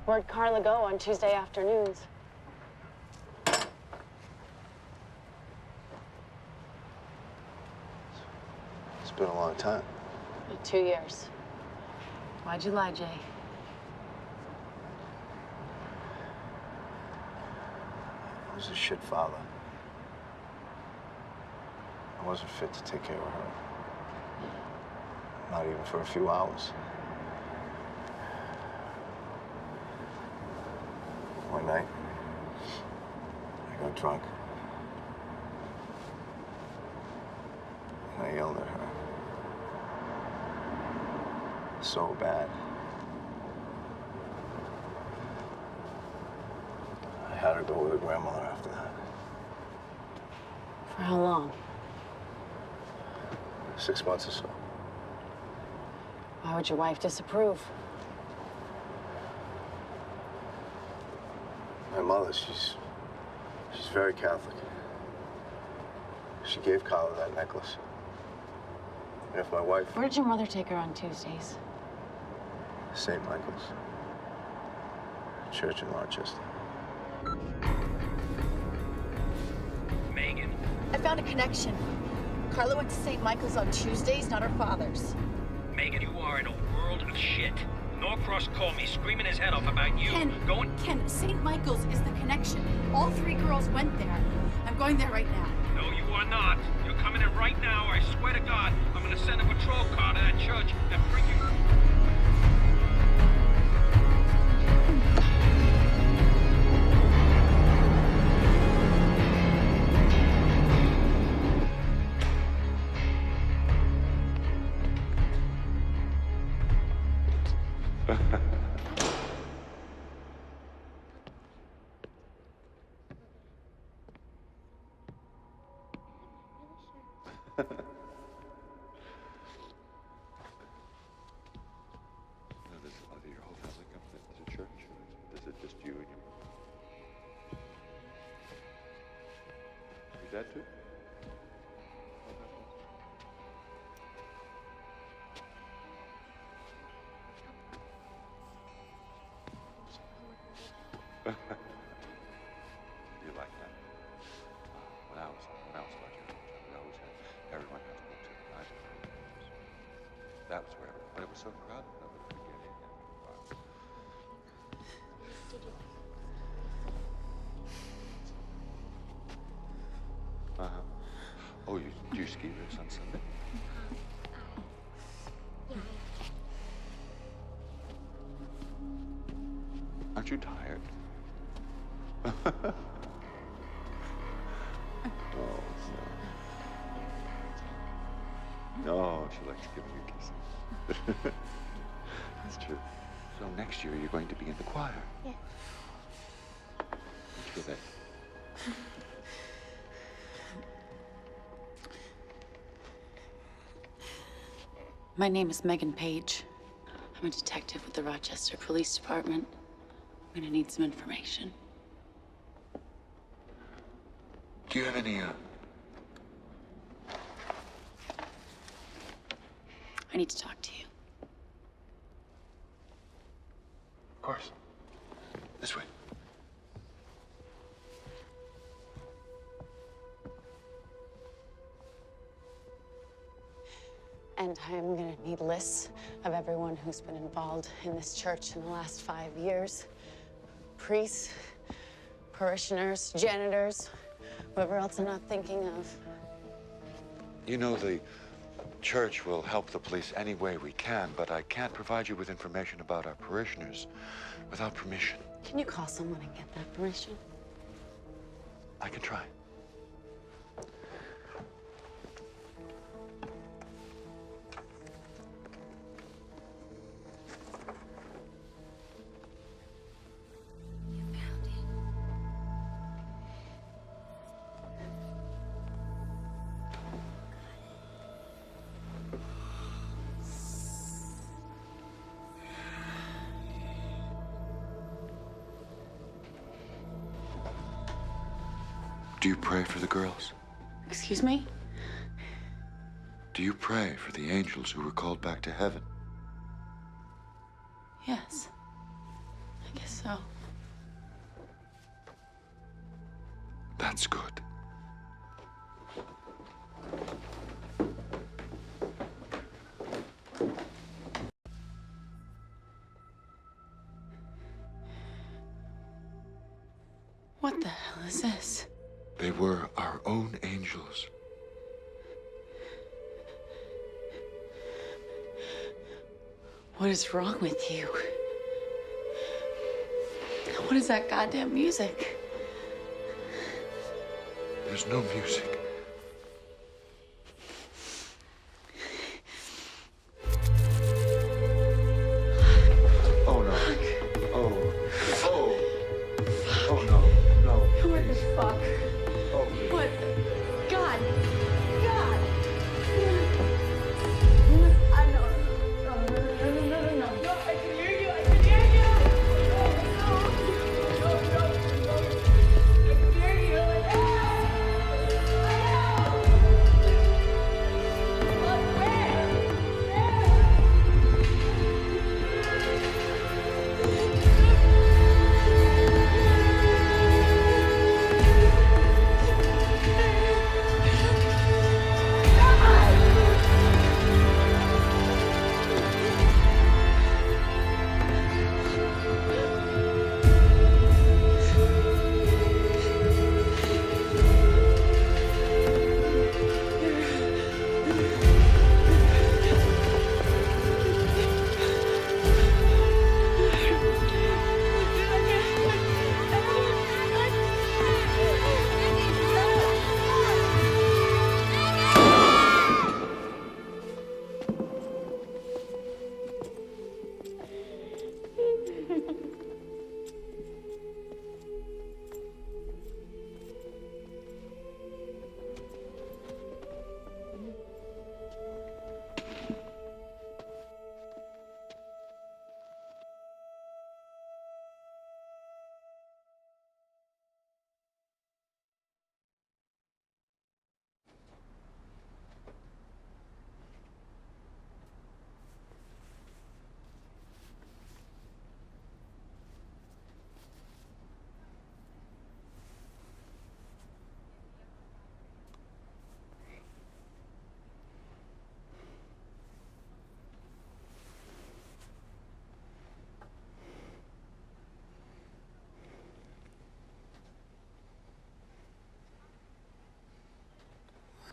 Where'd Carla go on Tuesday afternoons? It's been a long time. 2 years. Why'd you lie, Jay? I was a shit father. I wasn't fit to take care of her. Not even for a few hours. One night, I got drunk. And I yelled at her. So bad. I had her go with her grandmother after that. For how long? 6 months or so. Why would your wife disapprove? My mother, she's very Catholic. She gave Carla that necklace. And if my wife... Where did your mother take her on Tuesdays? St. Michael's. Church in Rochester. Megan. I found a connection. Carla went to St. Michael's on Tuesdays, not her father's. Megan, you are in a world of shit. Norcross called me screaming his head off about you. Ken, St. Michael's is the connection. All 3 girls went there. I'm going there right now. No, you are not. You're coming in right now. I swear to God, I'm gonna send a patrol car to that church and bring you... That too? You like that? When I was about you, we always had everyone has books at night. That was where, but it was so crowded at the beginning. Oh, do you ski race on Sunday? Aren't you tired? No, she likes giving you kisses. That's true. So next year you're going to be in the choir. Yeah. Let's go there. My name is Megan Page. I'm a detective with the Rochester Police Department. I'm gonna need some information. Do you have any, I need to talk to you. Of course. This way. And I'm gonna need lists of everyone who's been involved in this church in the last 5 years. Priests, parishioners, janitors, whoever else I'm not thinking of. You know, the church will help the police any way we can, but I can't provide you with information about our parishioners without permission. Can you call someone and get that permission? I can try. Do you pray for the girls? Excuse me? Do you pray for the angels who were called back to heaven? Yes. I guess so. That's good. What the hell is this? They were our own angels. What is wrong with you? What is that goddamn music? There's no music. Oh no. Oh. Oh. Oh no. No. What the fuck? Oh. What? God. God. I know. No. I can hear you. I can hear you. No. I can hear you.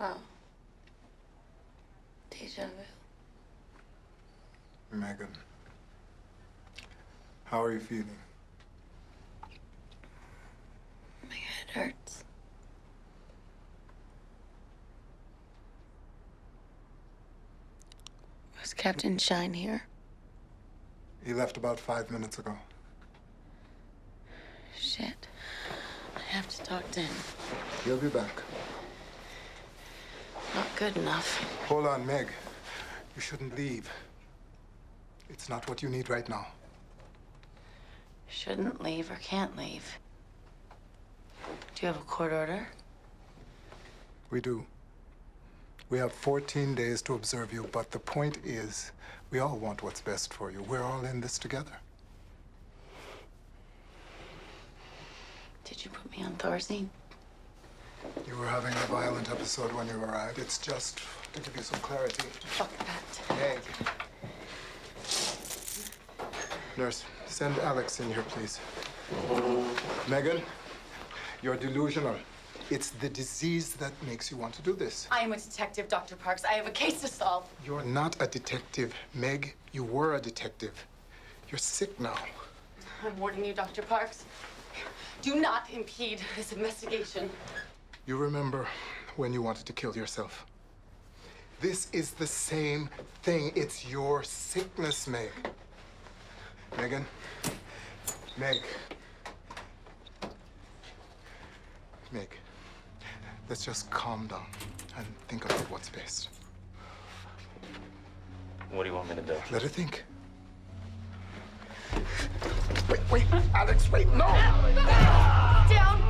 Wow. Deja vu. Megan, how are you feeling? My head hurts. Was Captain Shine here? He left about 5 minutes ago. Shit. I have to talk to him. He'll be back. Not good enough. Hold on, Meg. You shouldn't leave. It's not what you need right now. Shouldn't leave or can't leave. Do you have a court order? We do. We have 14 days to observe you, but the point is, we all want what's best for you. We're all in this together. Did you put me on Thorazine? You were having a violent episode when you arrived. It's just to give you some clarity. Fuck that. Meg. Nurse, send Alex in here, please. Megan, you're delusional. It's the disease that makes you want to do this. I am a detective, Dr. Parks. I have a case to solve. You're not a detective, Meg. You were a detective. You're sick now. I'm warning you, Dr. Parks. Do not impede this investigation. You remember when you wanted to kill yourself? This is the same thing. It's your sickness, Meg. Megan. Meg. Meg. Let's just calm down and think about what's best. What do you want me to do? Let her think. Wait, Alex, wait, no! Down.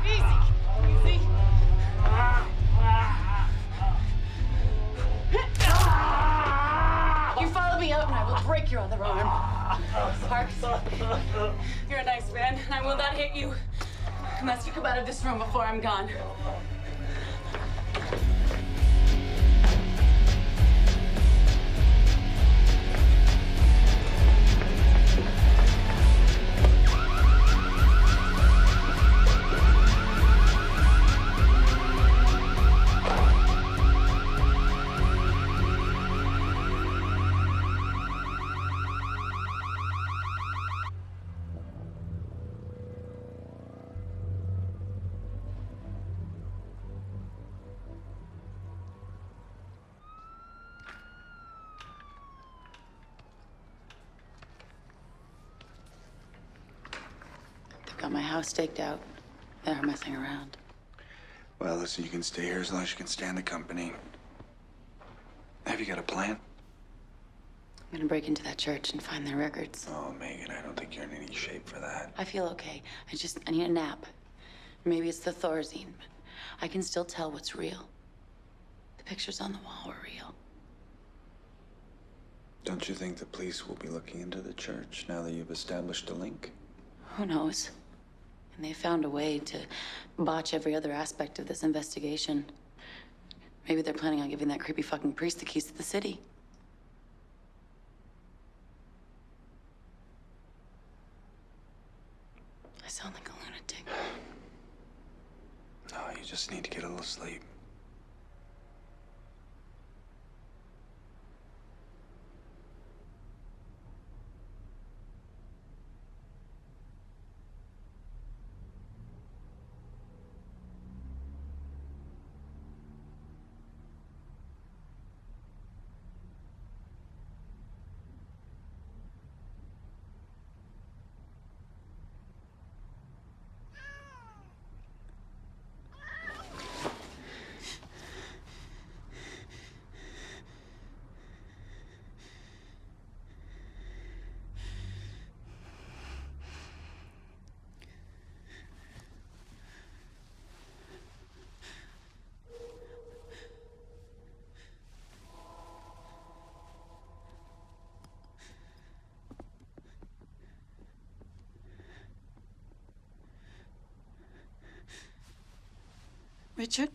Easy. You follow me out and I will break your other arm. Parks, you're a nice man, and I will not hit you unless you come out of this room before I'm gone. Got my house staked out. They're messing around. Well, listen, you can stay here as long as you can stand the company. Have you got a plan? I'm gonna break into that church and find their records. Oh, Megan, I don't think you're in any shape for that. I feel okay. I need a nap. Maybe it's the Thorazine, but I can still tell what's real. The pictures on the wall were real. Don't you think the police will be looking into the church now that you've established a link? Who knows? And they found a way to botch every other aspect of this investigation. Maybe they're planning on giving that creepy fucking priest the keys to the city. I sound like a lunatic. No, you just need to get a little sleep. Richard?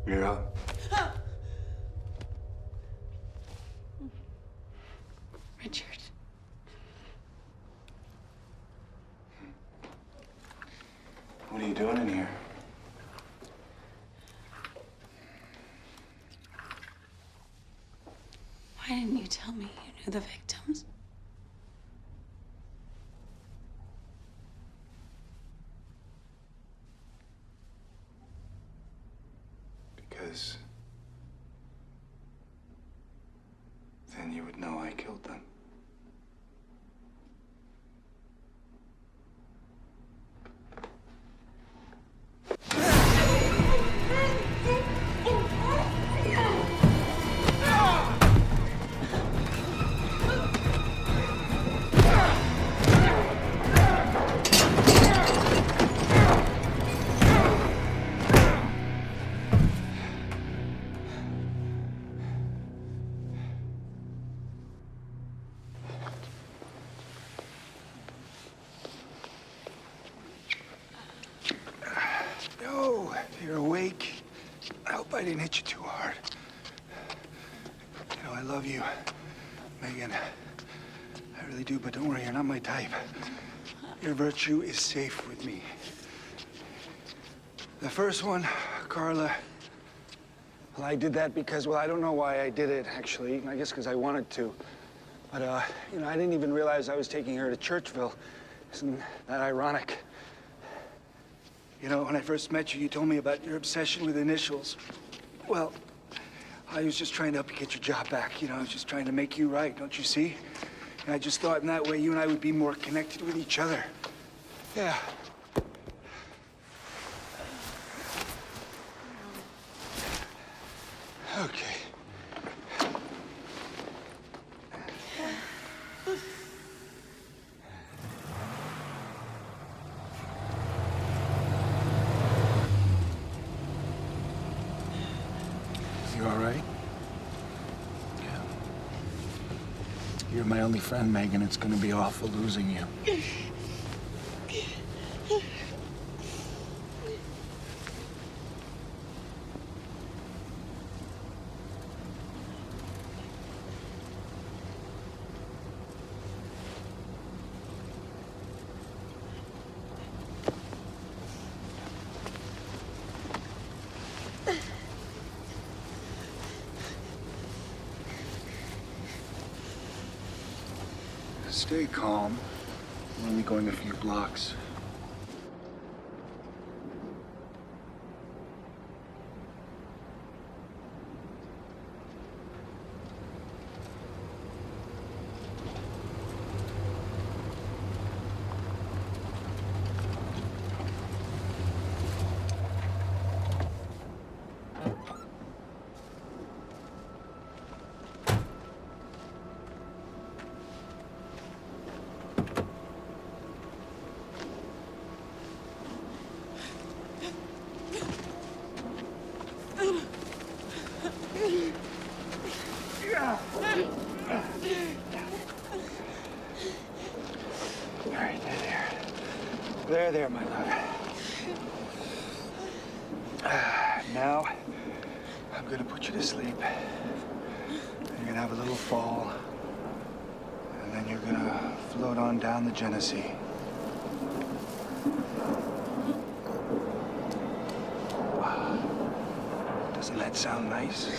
You're up. Richard. What are you doing in here? Why didn't you tell me you knew the victims? Because then you would know I killed them. hope I didn't hit you too hard. You know, I love you, Megan. I really do, but don't worry, you're not my type. Your virtue is safe with me. The first one, Carla, well, I did that because, well, I don't know why I did it, actually. I guess because I wanted to. But, you know, I didn't even realize I was taking her to Churchville. Isn't that ironic? You know, when I first met you, you told me about your obsession with initials. Well, I was just trying to help you get your job back. You know, I was just trying to make you right, don't you see? And I just thought in that way you and I would be more connected with each other. Yeah. Okay. You all right? Yeah. You're my only friend, Megan. It's gonna be awful losing you. Stay calm. We're only going a few blocks. There, my love. Now, I'm gonna put you to sleep. You're gonna have a little fall, and then you're gonna float on down the Genesee. Wow. Doesn't that sound nice?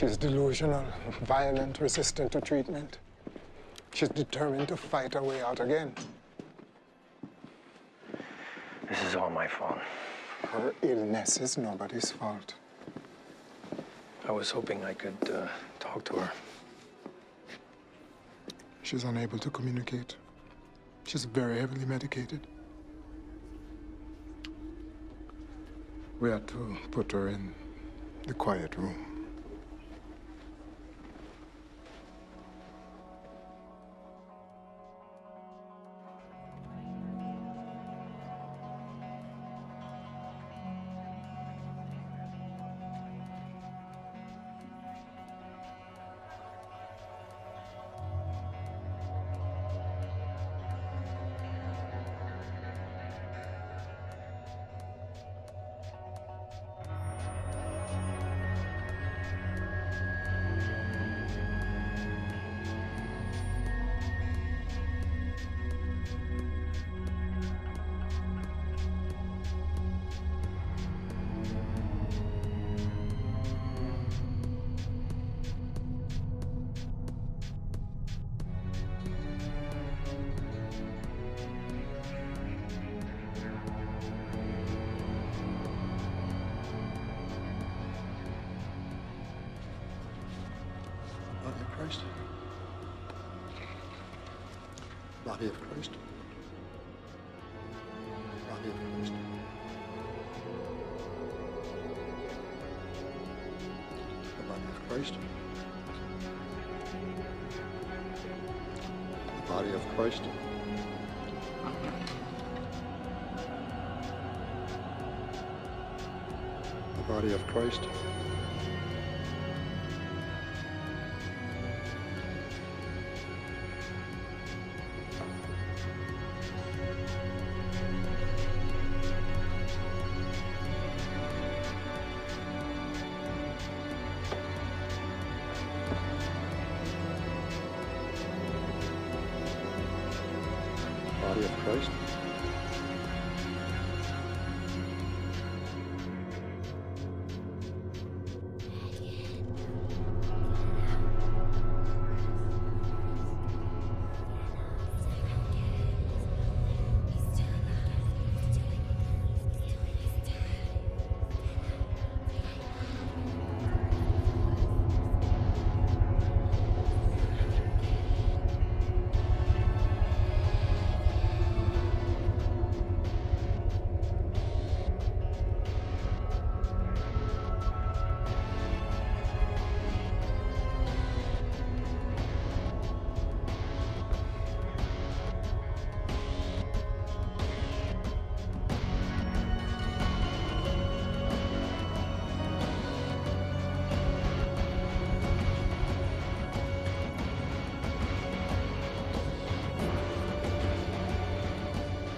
She's delusional, violent, resistant to treatment. She's determined to fight her way out again. This is all my fault. Her illness is nobody's fault. I was hoping I could talk to her. She's unable to communicate. She's very heavily medicated. We had to put her in the quiet room. Body of Christ. Body of Christ. Body of Christ. The body of Christ. The body of Christ. The body of Christ. Body of Christ.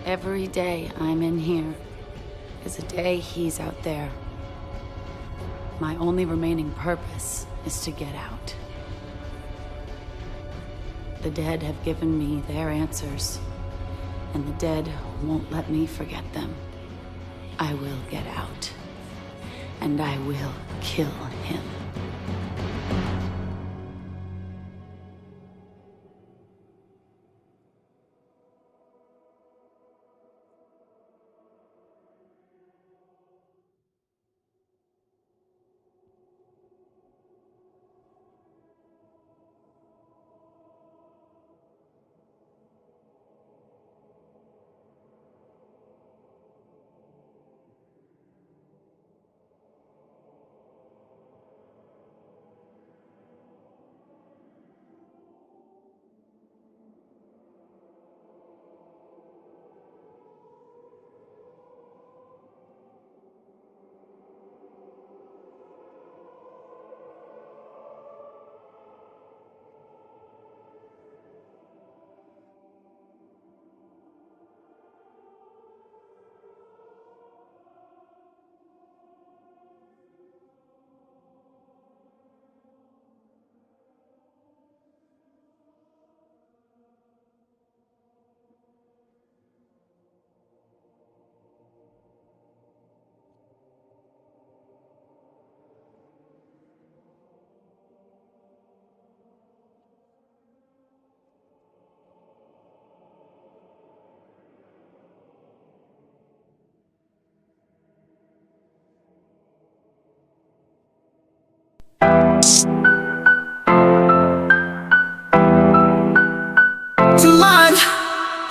Every day I'm in here is a day he's out there. My only remaining purpose is to get out. The dead have given me their answers, and the dead won't let me forget them. I will get out, and I will kill him.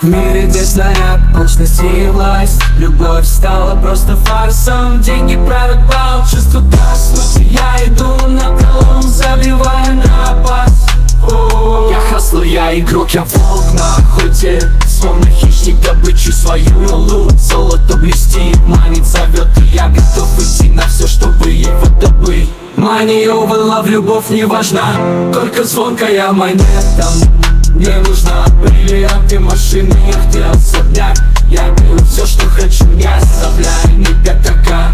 В мире, где стоят алчность и власть, любовь стала просто фарсом. Деньги правят бал, чувство гаснут. Я иду напролом, забивая на пас. Я хасло, я игрок, я волк на охоте. Словно хищник, добычу свою ловлю. Золото блестит, манит, зовет, и я готов идти на все, чтобы его добыть. Money over love, любовь не важна, только звонкая монета. Мне нужна бриллианты, машины, яхты, особняк. Я беру все, что хочу, не оставляю ни пятака.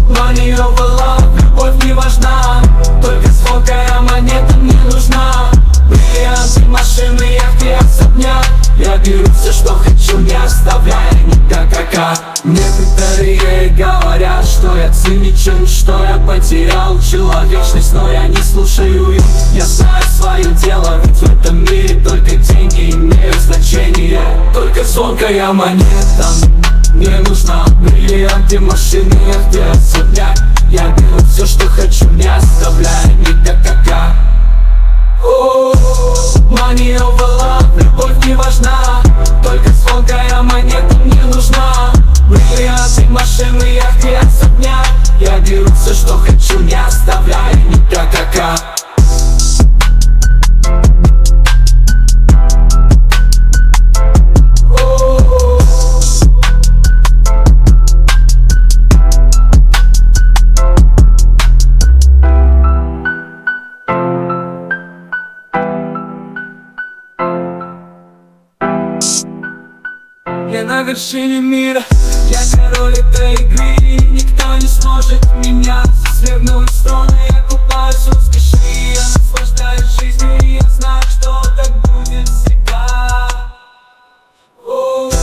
Money over love, любовь не важна, только звонкая монета мне нужна. Бриллианты, машины, яхты, особняк. Я беру все, что хочу, не оставляя ни пятака. Некоторые говорят, что я циничен, что я потерял человечность, но я не слушаю их. Я знаю свое дело, ведь в этом мире только деньги имеют значение. Только звонкая монета мне нужна. Бриллианты, машины, яхты, особняк. Я беру все, что хочу, не оставляя ни пятака. Money over love, любовь не важна, только звонкая монета мне нужна. Бриллианты, машины, яхты, особняк. Я беру все, что хочу, не оставляя ни пятака. Я на вершине мира, я король этой игры. Никто не сможет меня свергнуть с трона. Я купаюсь в роскоши, я наслаждаюсь жизнью, и я знаю, что так будет всегда.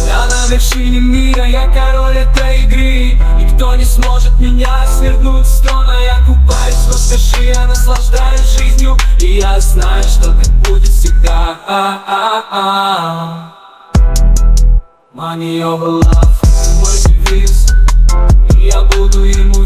Я на вершине мира, я король этой игры. Никто не сможет меня свергнуть с трона. Я купаюсь в роскоши, я наслаждаюсь жизнью, и я знаю, что так будет всегда. Money over love, мой девиз, и я буду ему